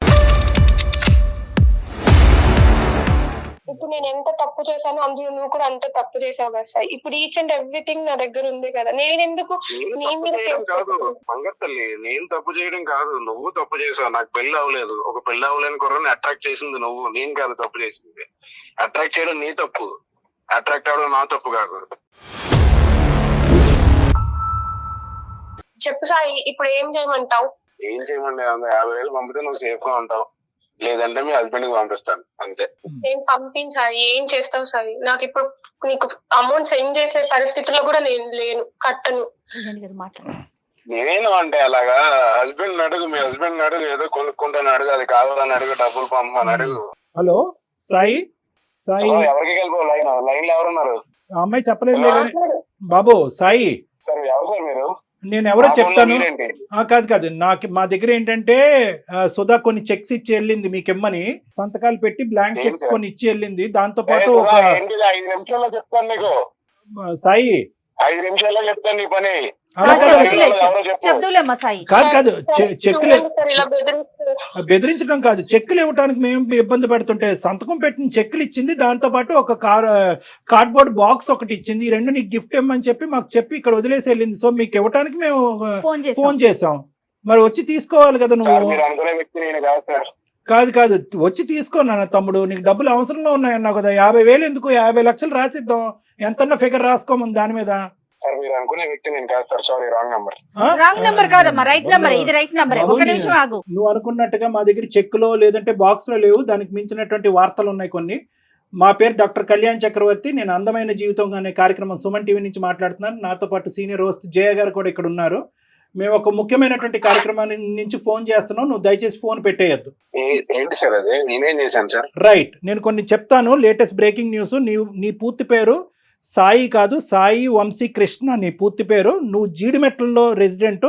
Speaker 1: ఇప్పుడు నేను ఎంత తప్పు చేశానో అందులో నువ్వు కూడా అంత తప్పు చేసావు కదా సార్. ఇప్పుడు ఈచ్ అండ్ ఎవ్రీథింగ్ నా దగ్గర ఉంది కదా, నేను ఎందుకు నీ మీద
Speaker 3: కాదు బంగారు తల్లి, నేను తప్పు చేయడం కాదు, నువ్వు తప్పు చేసావు. నాకు పెళ్లి అవ్వలేదు, ఒక పెళ్లి అవ్వలేని కుర్రని అట్రాక్ట్ చేసింది నువ్వు, నేను కాదు తప్పు చేసింది. అట్రాక్ట్ చేయడం నీ తప్పు, అట్రాక్ట్ అవడం నా తప్పు కాదు.
Speaker 1: చెప్పు సాయి, ఇప్పుడు ఏం చేయమంటావు?
Speaker 3: ఏం చేయమండి, 50,000 పంపితే నువ్వు సేఫ్ గా ఉంటావు, లేదంటే మీ హస్బెండ్ కి పంపిస్తాను అంతే.
Speaker 1: నేను పంపించాయి ఏం చేస్తావు సాయి? నాకు ఇప్పుడు నీకు అమౌంట్ సెండ్ చేసే పరిస్థితిలో కూడా నేను లేను, కట్టను.
Speaker 3: నేను అంటే అలాగా హస్బెండ్ అడుగు, మీ హస్బెండ్ అడుగు, ఏదో కొనుక్కుంటాను అడుగు, అది కావాలని అడుగు, డబ్బులు పంపమని అడుగు.
Speaker 2: హలో సాయి, సాయి
Speaker 3: ఎవరికి వెళ్ళిపో లైన్ లో ఎవరున్నారు?
Speaker 2: ఆ అమ్మాయి చెప్పలేదు బాబు. సాయి
Speaker 3: సార్ ఎవరు సార్ మీరు?
Speaker 2: నేను ఎవరో చెప్తాను. కాదు కాదు, నాకు మా దగ్గర ఏంటంటే సుధా కొన్ని చెక్స్ ఇచ్చి వెళ్ళింది మీకెమ్మని, సంతకాలు పెట్టి బ్లాంక్ చెక్స్ కొన్ని ఇచ్చి వెళ్ళింది. దాంతో పాటు ఒక
Speaker 3: 5 నిమిషాల్లో చెప్తాను నీకు.
Speaker 2: సాయి
Speaker 3: 5 నిమిషాల్లో చెప్తాను నీ పని.
Speaker 2: కాదు కాదు, చెక్కులు బెదిరించడం కాదు, చెక్కులు ఇవ్వడానికి మేము ఇబ్బంది పడుతుంటే సంతకం పెట్టిన చెక్కులు ఇచ్చింది, దాంతో పాటు ఒక కార్డ్బోర్డ్ బాక్స్ ఒకటి ఇచ్చింది. ఈ రెండు నీకు గిఫ్ట్ ఇవ్వమని చెప్పి మాకు చెప్పి ఇక్కడ వదిలేసి వెళ్ళింది. సో మీకు ఇవ్వడానికి మేము ఫోన్ చేసాం, మరి వచ్చి తీసుకోవాలి కదా నువ్వు. కాదు కాదు, వచ్చి తీసుకోనా తమ్ముడు, నీకు డబ్బులు అవసరంలో ఉన్నాయన్నావు కదా. 50,000 ఎందుకు, 50 లక్షలు రాసిద్దాం, ఎంతన్నా ఫిగర్ రాసుకోమని దాని మీద.
Speaker 3: సార్ మీరు అనుకునే వ్యక్తి నేను కాదు sir, sorry wrong number.
Speaker 5: Wrong number కాదమ్మా, రైట్ నంబర్, ఇది రైట్ నంబర్. ఒక నిమిషం ఆగు.
Speaker 2: నువ్వు అనుకున్నట్టుగా మా దగ్గర చెక్కులో లేదంటే బాక్స్ లో లేవు, దానికి మించినటువంటి వార్తలు ఉన్నాయి కొన్ని. మా పేరు డాక్టర్ కళ్యాణ్ చక్రవర్తి, నేను అందమైన జీవితం అనే కార్యక్రమం సుమన్ టీవీ నుంచి మాట్లాడుతున్నాను. నాతో పాటు సీనియర్ హోస్ట్ జయ గారు కూడా ఇక్కడ ఉన్నారు. మేము ఒక ముఖ్యమైనటువంటి కార్యక్రమాన్ని నుంచి ఫోన్ చేస్తున్నాం, నువ్వు దయచేసి ఫోన్ పెట్టేయద్దు.
Speaker 3: ఏంటి సార్ అదే, నేనేం చేశాను సార్? రైట్,
Speaker 2: నేను కొన్ని చెప్తాను. Latest breaking news. నీ పూర్తి పేరు సాయి కాదు, సాయి వంశీ కృష్ణ నీ పూర్తి పేరు. నువ్వు జీడిమెట్లలో రెసిడెంట్.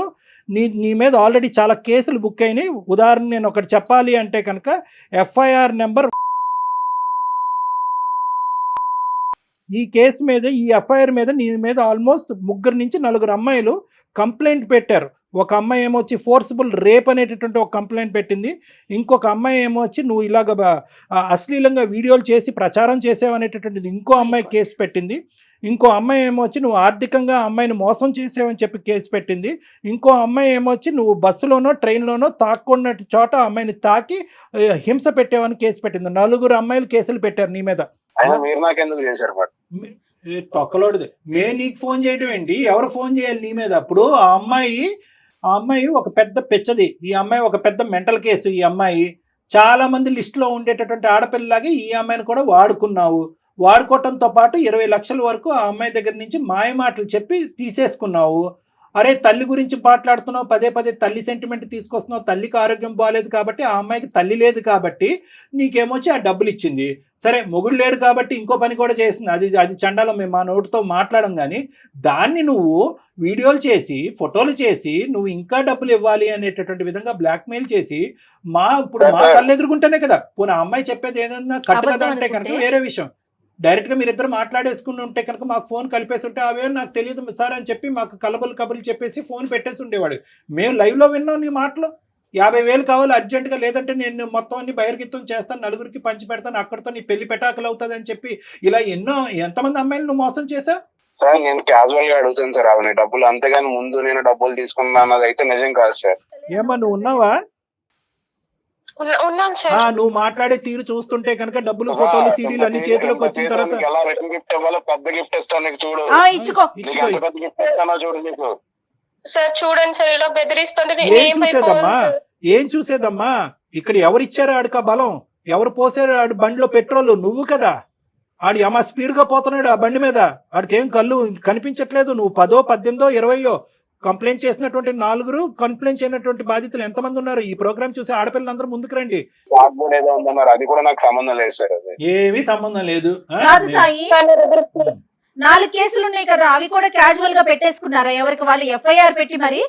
Speaker 2: నీ మీద ఆల్రెడీ చాలా కేసులు బుక్ అయినాయి. ఉదాహరణ నేను ఒకటి చెప్పాలి అంటే కనుక FIR నెంబర్, ఈ కేసు మీద, ఈ FIR మీద నీ మీద ఆల్మోస్ట్ 3 నుంచి 4 అమ్మాయిలు కంప్లైంట్ పెట్టారు. ఒక అమ్మాయి ఏమో వచ్చి ఫోర్సిబుల్ రేప్ అనేటటువంటి ఒక కంప్లైంట్ పెట్టింది. ఇంకొక అమ్మాయి ఏమో వచ్చి నువ్వు ఇలాగ అశ్లీలంగా వీడియోలు చేసి ప్రచారం చేసావనేటటువంటిది ఇంకో అమ్మాయి కేసు పెట్టింది. ఇంకో అమ్మాయి ఏమో వచ్చి నువ్వు ఆర్థికంగా అమ్మాయిని మోసం చేసావని చెప్పి కేసు పెట్టింది. ఇంకో అమ్మాయి ఏమో వచ్చి నువ్వు బస్సులోనో ట్రైన్లోనో తాక్కున్న చోట అమ్మాయిని తాకి హింస పెట్టావని కేసు పెట్టింది. 4 అమ్మాయిలు కేసులు పెట్టారు నీ మీద. తొక్కలోడిది నీకు ఫోన్ చేయడం ఏంటి, ఎవరు ఫోన్ చేయాలి నీ మీద? అప్పుడు ఆ అమ్మాయి ఒక పెద్ద పిచ్చది, ఈ అమ్మాయి ఒక పెద్ద మెంటల్ కేసు. ఈ అమ్మాయి చాలా మంది లిస్టులో ఉండేటటువంటి ఆడపిల్లలాగే ఈ అమ్మాయిని కూడా వాడుకున్నావు. వాడుకోవటంతో పాటు 20 లక్షల వరకు ఆ అమ్మాయి దగ్గర నుంచి మాయ మాటలు చెప్పి తీసేసుకున్నావు. అరే తల్లి గురించి మాట్లాడుతున్నావు, పదే తల్లి సెంటిమెంట్ తీసుకొస్తున్నావు. తల్లికి ఆరోగ్యం బాగాలేదు కాబట్టి, ఆ అమ్మాయికి తల్లి లేదు కాబట్టి నీకేమొచ్చి ఆ డబ్బులు ఇచ్చింది. సరే మొగుడు లేడు కాబట్టి ఇంకో పని కూడా చేసింది, అది చండాలం, మేము మా నోటితో మాట్లాడం. కానీ దాన్ని నువ్వు వీడియోలు చేసి ఫోటోలు చేసి నువ్వు ఇంకా డబ్బులు ఇవ్వాలి అనేటటువంటి విధంగా బ్లాక్మెయిల్ చేసి ఇప్పుడు మా కళ్ళు ఎదుర్కొంటేనే కదా. పోనీ ఆ అమ్మాయి చెప్పేది ఏదన్నా కట్టు కదా అంటే కనుక వేరే విషయం. డైరెక్ట్గా మీరిద్దరు మాట్లాడేసుకుని ఉంటే కనుక మాకు ఫోన్ కలిపేసి ఉంటే అవే నాకు తెలియదు సార్ అని చెప్పి మాకు కబుర్లు చెప్పేసి ఫోన్ పెట్టేసి ఉండేవాడు. మేము లైవ్లో విన్నాం నీ మాటలు. 50,000 కావాలి అర్జెంటుగా, లేదంటే నేను మొత్తం అన్ని బహిర్గతం చేస్తాను, 4కి పంచి పెడతాను, అక్కడితో నీ పెళ్లి పెటాకులు అవుతుంది అని చెప్పి ఇలా ఎంతమంది అమ్మాయిలు నువ్వు మోసం చేశావు.
Speaker 3: సార్ నేను క్యాజువల్ గా అడుగుతాను సార్ అవన్నీ డబ్బులు, అంతేగాని ముందు నేను డబ్బులు తీసుకున్నా అన్నది అయితే నిజం కాదు సార్.
Speaker 2: ఏమ్మా నువ్వు ఉన్నావా?
Speaker 1: ఉన్నాను సార్.
Speaker 2: నువ్వు మాట్లాడే తీరు చూస్తుంటే కనుక డబ్బులు, ఫోటోలు, సీడీలు అన్ని చేతిలోకి వచ్చిన తర్వాత
Speaker 3: ఎలా రిటర్న్ గిఫ్ట్ ఇవ్వాలో పెద్ద గిఫ్ట్ ఇస్తాను నీకు, చూడు.
Speaker 5: ఇచ్చుకో.
Speaker 3: నీకు ఎంత పెద్ద గిఫ్ట్ ఇస్తానో చూడు నీకు.
Speaker 1: సార్ చూడండి సార్, ఇలా బెదిరిస్తుంటే
Speaker 2: ఏం చూసేదమ్మా? ఇక్కడ ఎవరిచ్చారు ఆడికి ఆ బలం? ఎవరు పోసారు ఆడి బండిలో పెట్రోల్? నువ్వు కదా. ఆడి అమ్మ స్పీడ్ గా పోతున్నాడు ఆ బండి మీద, ఆడికి ఏం కళ్ళు కనిపించట్లేదు. నువ్వు 10, 18, 20 కంప్లైంట్ చేసినటువంటి 4 కంప్లైంట్ చేయనటువంటి బాధితులు ఎంతమంది ఉన్నారు? ఈ ప్రోగ్రామ్ చూసి ఆడపిల్లలందరూ ముందుకు రండి.
Speaker 3: ఏదో ఉందన్నారు, అది కూడా నాకు సంబంధం లేదు సార్. అది
Speaker 2: ఏమీ సంబంధం లేదు.
Speaker 5: కాదు సాయి, 4 కేసులు ఉన్నాయి కదా, అవి కూడా క్యాజువల్ గా పెట్టేసుకున్నారా? ఎవరికి వాళ్ళు ఎఫ్ఐఆర్ పెట్టి మరి?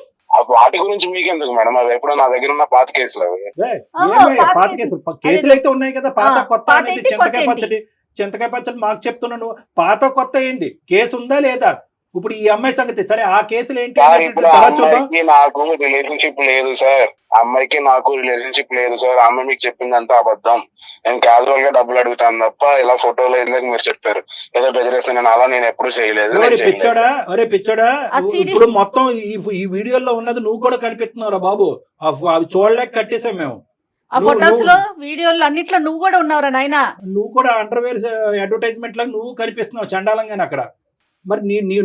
Speaker 3: వాటి గురించి మీకెందుకు మేడం? అది ఎప్పుడో నా దగ్గర ఉన్న పాత కేసులు అవి.
Speaker 2: పాత కేసులు అయితే ఉన్నాయి కదా. పాత కొత్త అనేది చింతకాయ పచ్చడి మాకు చెప్తున్నాను. పాత కొత్త ఏంది? కేసు ఉందా లేదా? ఇప్పుడు ఈ అమ్మాయి సంగతి సరే, ఆ కేసులు ఏంటి?
Speaker 3: అమ్మాయికి నాకు రిలేషన్షిప్ లేదు సార్. అమ్మాయికి నాకు రిలేషన్షిప్ లేదు సార్. అమ్మాయి మీకు చెప్పిందంతా అబద్ధం. నేను క్యాజువల్ గా డబ్బులు అడుగుతాను తప్ప ఇలా ఫోటోలు ఇందాక మీరు చెప్పారు ఏదో బెదిరేస్తాను, అలా నేను ఎప్పుడు చేయలేదు.
Speaker 2: పిచ్చోడా, ఇప్పుడు మొత్తం ఈ వీడియోలో ఉన్నది నువ్వు కూడా కనిపిస్తున్నావురా బాబు. అవి చూడలేక కట్టేసాం మేము.
Speaker 5: ఆ ఫోటోస్ లో, వీడియోలో అన్నిట్లో నువ్వు కూడా ఉన్నావురా నాయనా.
Speaker 2: నువ్వు కూడా అండర్వేర్ అడ్వర్టైజ్మెంట్ లాగా నువ్వు కనిపిస్తున్నావు చండాలంగానే అక్కడ. మరి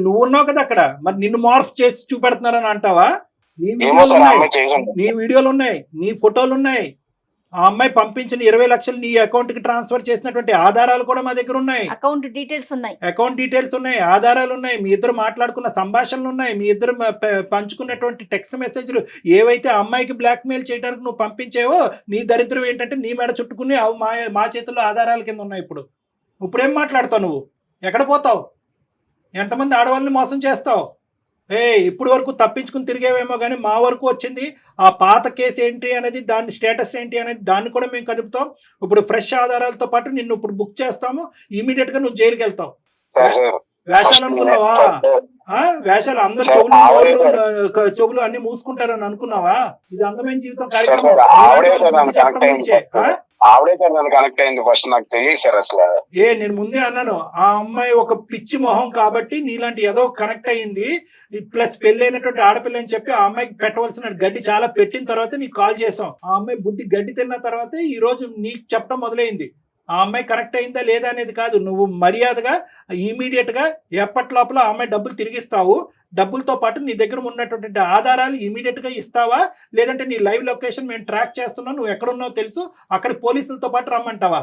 Speaker 2: నువ్వు ఉన్నావు కదా అక్కడ, మరి నిన్ను మార్ఫ్ చేసి చూపెడుతున్నారని అంటావా? నీ వీడియోలు ఉన్నాయి, నీ ఫోటోలు ఉన్నాయి. ఆ అమ్మాయి పంపించిన 20 లక్షలు నీ అకౌంట్ కి ట్రాన్స్ఫర్ చేసినటువంటి ఆధారాలు కూడా మా దగ్గర ఉన్నాయి.
Speaker 5: అకౌంట్ డీటెయిల్స్ ఉన్నాయి, ఆధారాలు ఉన్నాయి. మీ ఇద్దరు మాట్లాడుకున్న సంభాషణలు ఉన్నాయి. మీ ఇద్దరు పంచుకున్నటువంటి టెక్స్ట్ మెసేజ్లు ఏవైతే అమ్మాయికి బ్లాక్ మెయిల్ చేయడానికి నువ్వు పంపించావో, నీ దరిద్రం ఏంటంటే నీ మెడ చుట్టుకుని అవి మా చేతుల్లో ఆధారాల కింద ఉన్నాయి. ఇప్పుడేం మాట్లాడతావు నువ్వు? ఎక్కడ పోతావు? ఎంతమంది ఆడవాళ్ళని మోసం చేస్తావు? ఇప్పుడు వరకు తప్పించుకుని తిరిగేవేమో కానీ మా వరకు వచ్చింది. ఆ పాత కేసు ఏంటి అనేది, దాని స్టేటస్ ఏంటి అనేది దాన్ని కూడా మేము కదుపుతాం. ఇప్పుడు ఫ్రెష్ ఆధారాలతో పాటు నిన్ను ఇప్పుడు బుక్ చేస్తాము. ఇమీడియట్ గా నువ్వు జైలుకి వెళ్తావు. వేషాలు అనుకున్నావా? వేషాలు అందరు చెవులు అన్ని మూసుకుంటారని అనుకున్నావా? ఇది అందమైన జీవితం కార్యక్రమం. నేను ముందే అన్నాను, ఆ అమ్మాయి ఒక పిచ్చి మొహం కాబట్టి నీలాంటి ఏదో కనెక్ట్ అయ్యింది. ప్లస్ పెళ్లి అయినటువంటి ఆడపిల్ల అని చెప్పి ఆ అమ్మాయికి పెట్టవలసిన గడ్డి చాలా పెట్టిన తర్వాత నీకు కాల్ చేసాం. ఆ అమ్మాయి బుద్ధి గడ్డి తిన్న తర్వాత ఈ రోజు నీకు చెప్పడం మొదలైంది. ఆ అమ్మాయి కరెక్ట్ అయిందా లేదా అనేది కాదు. నువ్వు మర్యాదగా ఇమీడియట్ గా ఎప్పటి లోపల ఆ అమ్మాయి డబ్బులు తిరిగిస్తావు. డబ్బులతో పాటు నీ దగ్గర ఉన్నటువంటి ఆధారాలు ఇమీడియట్ గా ఇస్తావా, లేదంటే నీ లైవ్ లొకేషన్ మేము ట్రాక్ చేస్తున్నావు, నువ్వు ఎక్కడున్నావు తెలుసు, అక్కడ పోలీసులతో పాటు రమ్మంటావా?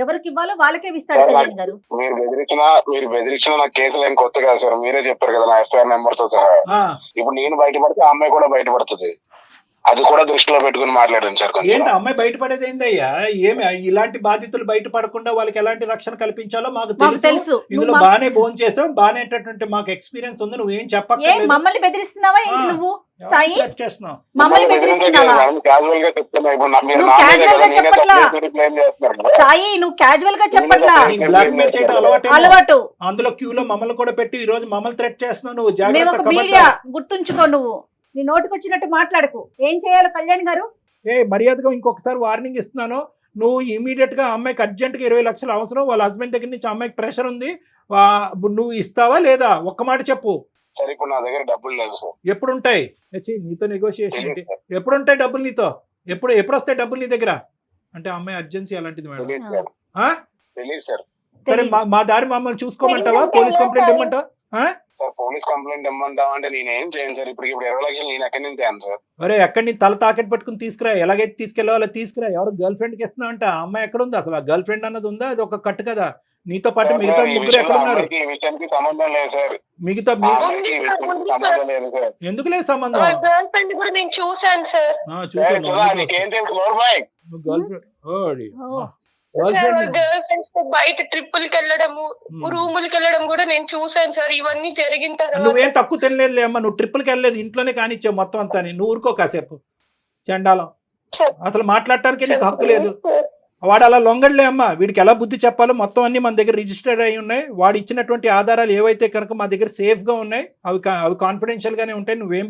Speaker 5: ఎవరికి ఇవ్వాలో వాళ్ళకే ఇస్తారు గారు.
Speaker 3: మీరు బెదిరించిన నా కేసులు ఏం కొత్త కాదు సార్. మీరే చెప్పారు కదా నా ఎఫ్ఐఆర్ నెంబర్ తో సహా. ఇప్పుడు నేను బయటపడితే ఆ అమ్మాయి కూడా బయటపడుతుంది. అది కూడా దృష్టిలో పెట్టుకుని మాట్లాడండి సార్.
Speaker 2: ఏంటి అమ్మాయి బయటపడేది ఏందయ్యా? ఏమి ఇలాంటి బాధితులు బయటపడకుండా వాళ్ళకి ఎలాంటి రక్షణ కల్పించాలో మాకు తెలుసు. ఇందులో బానే ఫోన్ చేసాం, బానేటటువంటి మాకు ఎక్స్పీరియన్స్ ఉంది. నువ్వేం చెప్పక్కర్లేదు.
Speaker 5: మమ్మల్ని బెదిరిస్తున్నావా నువ్వు? సాయి
Speaker 2: చేస్తున్నావు,
Speaker 5: మమ్మల్ని బెదిరిస్తున్నావా? సాయి నువ్వు క్యాజువల్ గా చెప్పట్లా,
Speaker 2: బ్లాక్ మెయిల్ చేయడం
Speaker 5: అలవాటు.
Speaker 2: అందులో క్యూలో మమ్మల్ని కూడా పెట్టి ఈ రోజు మమ్మల్ని థ్రెట్ చేస్తున్నావు. నువ్వు
Speaker 5: జాగ్రత్త, మీడియా గుర్తుంచుకో. నువ్వు నీ నోటికి వచ్చినట్టు మాట్లాడకు. ఏం చేయాలి కళ్యాణ్ గారు?
Speaker 2: మర్యాదగా ఇంకొకసారి వార్నింగ్ ఇస్తున్నాను. నువ్వు ఇమీడియట్ గా అమ్మాయికి అర్జెంట్ గా 20 లక్షలు అవసరం. వాళ్ళ హస్బెండ్ దగ్గర నుంచి అమ్మాయికి ప్రెషర్ ఉంది. నువ్వు ఇస్తావా లేదా? ఒక్క మాట చెప్పు.
Speaker 3: సరే ఇప్పుడు నా దగ్గర డబ్బులు లేవు సార్.
Speaker 2: ఎప్పుడు ఉంటాయి? నీతో నెగోషియేషన్ ఏంటి? ఎప్పుడు ఉంటాయి డబ్బులు నీతో? ఎప్పుడు వస్తాయి డబ్బులు నీ దగ్గర? అంటే అమ్మాయి అర్జెన్సీ అలాంటిది మేడం. సరే మా దారి మమ్మల్ని చూసుకోమంటావా? పోలీస్ కంప్లైంట్ ఇవ్వమంటావా?
Speaker 3: సార్ పోలీస్ కంప్లైంట్ ఇమ్మంటావా అంటే నేనేం చేయను సార్. ఇప్పుడు 20 లక్షలు నేను ఎక్కడి నుంచి తేను సార్.
Speaker 2: అరే ఎక్కడి నుంచి తల తాకెట్ పట్టుకుని తీసుకురా. ఎలాగైతే తీసుకెళ్ళాలో తీసుకురా. ఎవరు గర్ల్ ఫ్రెండ్ కి ఇస్తున్నావు అంటే ఆ అమ్మాయి ఎక్కడ ఉంది? అసలు ఆ గర్ల్ ఫ్రెండ్ అన్నది ఉందా? అది ఒక కట్టు కదా. నీతో పాటు మిగతా ముగ్గురు ఎక్కడ ఉన్నారు?
Speaker 3: సంబంధం లేదు సార్.
Speaker 2: మిగతా ఎందుకు లేదు సంబంధం?
Speaker 1: గర్ల్ ఫ్రెండ్ కూడా నేను చూసాను సార్. గర్ల్ ఫ్రెండ్స్ తో బయట ట్రిప్పులకి వెళ్ళడము, రూములకి వెళ్ళడం కూడా నేను చూసాను సార్. ఇవన్నీ జరిగిన తర్వాత
Speaker 2: నువ్వేం తక్కువ తినలేదు అమ్మా. నువ్వు ట్రిప్పులకి వెళ్ళలేదు, ఇంట్లోనే కానిచ్చావు మొత్తం అంతా. నువ్వు ఊరుకో కాసేపు. చండాలం. అసలు మాట్లాడటానికి నీకు హక్కు లేదు. వాడు అలా లొంగడలే అమ్మ, వీడికి ఎలా బుద్ధి చెప్పాలో మొత్తం అన్ని మన దగ్గర రిజిస్టర్డ్ అయి ఉన్నాయి. వాడు ఇచ్చినటువంటి ఆధారాలు ఏవైతే కనుక మా దగ్గర సేఫ్గా ఉన్నాయి, అవి కాన్ఫిడెన్షియల్గానే ఉంటాయి. నువ్వేం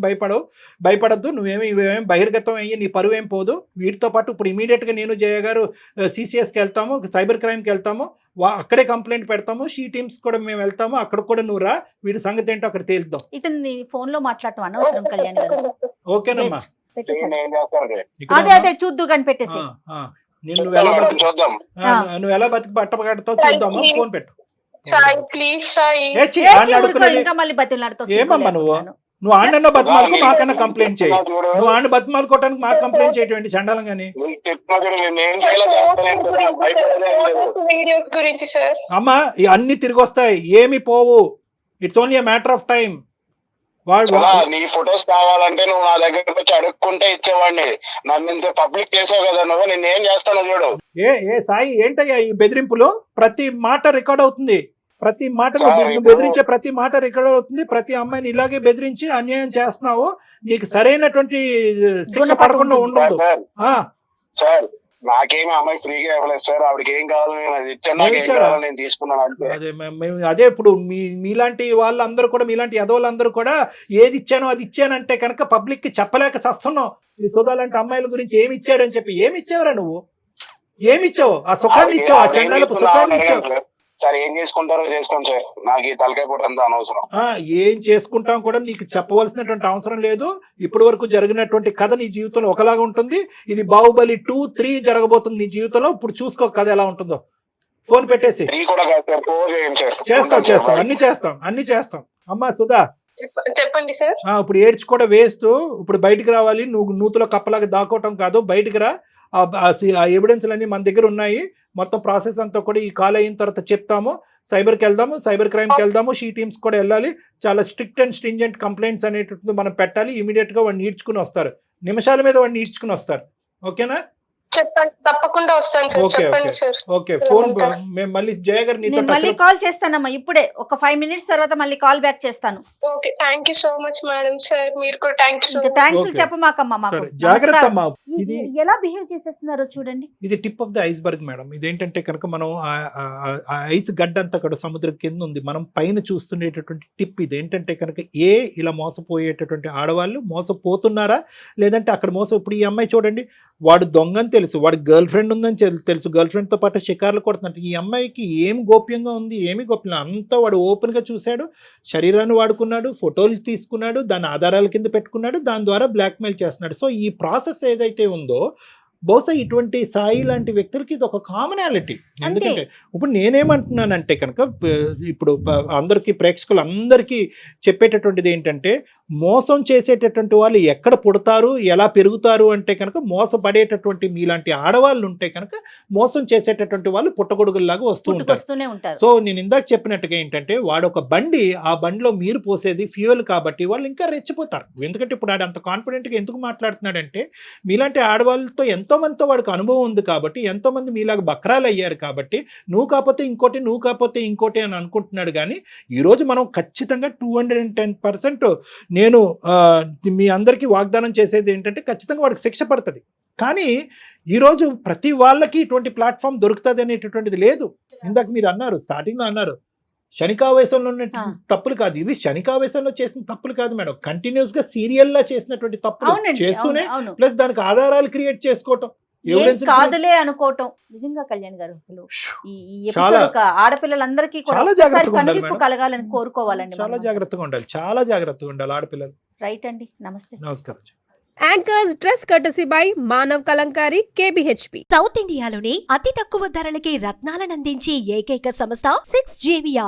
Speaker 2: భయపడద్దు, ఇవేం బహిర్గతం అయ్యి నీ పరువు ఏం పోదు. వీటితో పాటు ఇప్పుడు ఇమీడియట్గా నేను జయ గారు CCSకి వెళ్తాము, సైబర్ క్రైమ్కి వెళ్తాము, అక్కడే కంప్లైంట్ పెడతాము. షీ టీమ్స్ కూడా మేము వెళ్తాము, అక్కడ కూడా నువ్వు రా, వీడి సంగతి ఏంటో అక్కడ తేలుద్దాం.
Speaker 5: ఇతన్ని ఫోన్ లో మాట్లాడటం అనవసరం కళ్యాణ్ గారు.
Speaker 2: ఓకేనమ్మా,
Speaker 5: అదే చూద్దు కానీ పెట్టేసి
Speaker 2: నువ్వు ఎలా బతికి పట్టబడతావు చూద్దామా. ఫోన్ పెట్టు.
Speaker 1: సాయి ప్లీజ్ సాయి.
Speaker 5: ఇంకా మళ్ళీ బతిలాడుతావు.
Speaker 2: ఏమమ్మా నువ్వు ఆండన్న బతిమాలకు మాకన్నా కంప్లైంట్ చేయి. నువ్వు ఆండ బతిమాలుకోవటానికి మాకు కంప్లైంట్ చేయటువంటి చండాలం గానీ. అమ్మా అన్ని తిరిగి వస్తాయి, ఏమి పోవు. It's only matter of time.
Speaker 3: నీ ఫొటోస్ కావాలంటే నువ్వు నా దగ్గరకు వచ్చి అడుక్కుంటే ఇచ్చేవాడిని. నన్ను ఇంత పబ్లిక్ చేసావు కదా నువ్వు, నేను ఏం చేస్తానో చూడు.
Speaker 2: ఏ సాయి ఏంటయ్యా ఈ బెదిరింపులు? ప్రతి మాట రికార్డ్ అవుతుంది, ప్రతి మాట బెదిరించే ప్రతి మాట రికార్డ్ అవుతుంది. ప్రతి అమ్మాయిని ఇలాగే బెదిరించి అన్యాయం చేస్తున్నావు. నీకు సరైనటువంటి శిక్ష పడకుండా ఉండదు.
Speaker 3: సార్ నాకేమి అమ్మాయి ఫ్రీగా ఇవ్వలేదు సార్. ఆవిడకి ఏం కావాలి నేను అది ఇచ్చాను, నాకు ఏం కావాలి నేను తీసుకున్నాను అంతే.
Speaker 2: అదే ఇప్పుడు మీలాంటి వాళ్ళందరూ కూడా, మీలాంటి యదవులందరూ కూడా ఏది ఇచ్చానో అది ఇచ్చానంటే కనుక పబ్లిక్ కి చెప్పలేక సస్తున్నావు. ఈ సుధాలాంటి అమ్మాయిల గురించి ఏమి ఇచ్చాడని చెప్పి. ఏమి ఇచ్చావురా నువ్వు? ఏమి ఇచ్చావు? ఆ సుఖాన్ని ఇచ్చావు, ఆ చండాలపు సుఖాన్ని ఇచ్చావు.
Speaker 3: సార్ ఏం చేసుకుంటారో చేసుకోండి సార్, నాకు ఈ తలకాయ పూట అంతా అనవసరం.
Speaker 2: ఏం చేసుకుంటాం కూడా నీకు చెప్పవలసినటువంటి అవసరం లేదు. ఇప్పటి వరకు జరిగినటువంటి కథ నీ జీవితంలో ఒకలాగా ఉంటుంది. ఇది బాహుబలి 2, 3 జరగబోతుంది నీ జీవితంలో. ఇప్పుడు చూసుకో కథ ఎలా ఉంటుందో. ఫోన్ పెట్టేసి చేస్తాం, అన్ని చేస్తాం. అమ్మా సుధా
Speaker 1: చెప్పండి సార్.
Speaker 2: ఇప్పుడు ఏడ్చి కూడా వేస్తూ ఇప్పుడు బయటికి రావాలి. నువ్వు నూతులో కప్పలాగా దాక్కోవటం కాదు, బయటికి రా. ఆ ఎవిడెన్స్లన్నీ మన దగ్గర ఉన్నాయి. మొత్తం ప్రాసెస్ అంతా కూడా ఈ కాల్ అయిన తర్వాత చెప్తాము. సైబర్కి వెళ్దాము, సైబర్ క్రైమ్కి వెళ్దాము, షీ టీమ్స్ కూడా వెళ్ళాలి. చాలా స్ట్రిక్ట్ అండ్ స్ట్రింజెంట్ కంప్లైంట్స్ అనేటువంటిది మనం పెట్టాలి. ఇమీడియట్గా వాడిని ఈడ్చుకుని వస్తారు, నిమిషాల మీద వాడిని ఈడ్చుకుని వస్తారు. ఓకేనా?
Speaker 1: చెప్పండి, తప్పకుండా వస్తాను సార్. చెప్పండి సార్.
Speaker 2: ఓకే, ఫోన్ మేము మళ్ళీ జయ గారు నీతో
Speaker 5: మళ్ళీ కాల్ చేస్తానమ్మా. ఇప్పుడే ఒక 5 minutes తర్వాత మళ్ళీ కాల్ బ్యాక్ చేస్తాను.
Speaker 1: Okay, thank you so much madam. Sir మీరు కూడా thank you so much.
Speaker 5: Thanks చెప్పమాకమ్మా మాకు.
Speaker 2: జాగ్రత్త అమ్మా.
Speaker 5: ఇది ఎలా బిహేవ్ చేసేస్తున్నారో చూడండి.
Speaker 2: ఇది tip of the iceberg madam. ఇదేంటంటే కనుక మనం ఐస్ గడ్డ అంతా కూడా సముద్రం కింద ఉంది, మనం పైన చూస్తుండేటటువంటి టిప్. ఇది ఏంటంటే కనుక ఇలా మోసపోయేటటువంటి ఆడవాళ్ళు మోసపోతున్నారా లేదంటే అక్కడ ఇప్పుడు ఈ అమ్మాయి చూడండి, వాడు దొంగని తెలుసు, వాడి గర్ల్ ఫ్రెండ్ ఉందని తెలుసు, గర్ల్ ఫ్రెండ్ తో పాటు షికార్లు కొడుతున్నట్టు. ఈ అమ్మాయికి ఏం గోప్యంగా ఉంది, ఏమి గోప్యం అంతా వాడు ఓపెన్ గా చూశాడు, శరీరాన్ని వాడుకున్నాడు, ఫోటోలు తీసుకున్నాడు, దాని ఆధారాల కింద పెట్టుకున్నాడు, దాని ద్వారా బ్లాక్మెయిల్ చేస్తున్నాడు. సో ఈ ప్రాసెస్ ఏదైతే ఉందో బహుశా ఇటువంటి సాయి లాంటి వ్యక్తులకి ఇది ఒక కామనాలిటీ. ఎందుకంటే ఇప్పుడు నేనేమంటున్నానంటే కనుక ఇప్పుడు అందరికీ ప్రేక్షకులందరికీ చెప్పేటటువంటిది ఏంటంటే, మోసం చేసేటటువంటి వాళ్ళు ఎక్కడ పుడతారు, ఎలా పెరుగుతారు అంటే కనుక మోసపడేటటువంటి మీలాంటి ఆడవాళ్ళు ఉంటే కనుక మోసం చేసేటటువంటి వాళ్ళు పుట్టగొడుగుల్లాగా వస్తూనే ఉంటారు. సో నేను ఇందాక చెప్పినట్టుగా ఏంటంటే, వాడు ఒక బండి, ఆ బండిలో మీరు పోసేది ఫ్యూయల్ కాబట్టి వాళ్ళు ఇంకా రెచ్చిపోతారు. ఎందుకంటే ఇప్పుడు వాడు అంత కాన్ఫిడెంట్గా ఎందుకు మాట్లాడుతున్నాడంటే, మీలాంటి ఆడవాళ్ళతో ఎంతో మందితో వాడికి అనుభవం ఉంది కాబట్టి, ఎంతో మంది మీలాగా బక్రాలు అయ్యారు కాబట్టి, నువ్వు కాకపోతే ఇంకోటి అని అనుకుంటున్నాడు. కానీ ఈరోజు మనం ఖచ్చితంగా 210% నేను మీ అందరికీ వాగ్దానం చేసేది ఏంటంటే, ఖచ్చితంగా వాడికి శిక్ష పడుతుంది. కానీ ఈరోజు ప్రతి వాళ్ళకి ఇటువంటి ప్లాట్ఫామ్ దొరుకుతుంది అనేటటువంటిది లేదు. ఇందాక మీరు అన్నారు, స్టార్టింగ్లో అన్నారు, శనికావేశంలో ఉన్న తప్పులు కాదు ఇవి. శనికావేశంలో చేసిన తప్పులు కాదు మేడం, కంటిన్యూస్ గా సీరియల్ లా చేసినటువంటి తప్పులు చేస్తూనే, ప్లస్ దానికి ఆధారాలు క్రియేట్ చేసుకోవటం,
Speaker 5: కాదులే అనుకోవటం. నిజంగా కళ్యాణ్ గారు అసలు ఈ ఎపిసోడ్ ఆడపిల్లలందరికీ కనువిప్పు కలగాలని కోరుకోవాలండి.
Speaker 2: చాలా జాగ్రత్తగా ఉండాలి ఆడపిల్లలు.
Speaker 5: రైట్ అండి, నమస్తే.
Speaker 2: నమస్కారం.
Speaker 7: Anchors dress courtesy by Manav Kalamkari KBHP.
Speaker 4: South ఇండియాలోనే అతి తక్కువ ధరలకి రత్నాలను అందించే ఏకైక సంస్థ 6 JVR.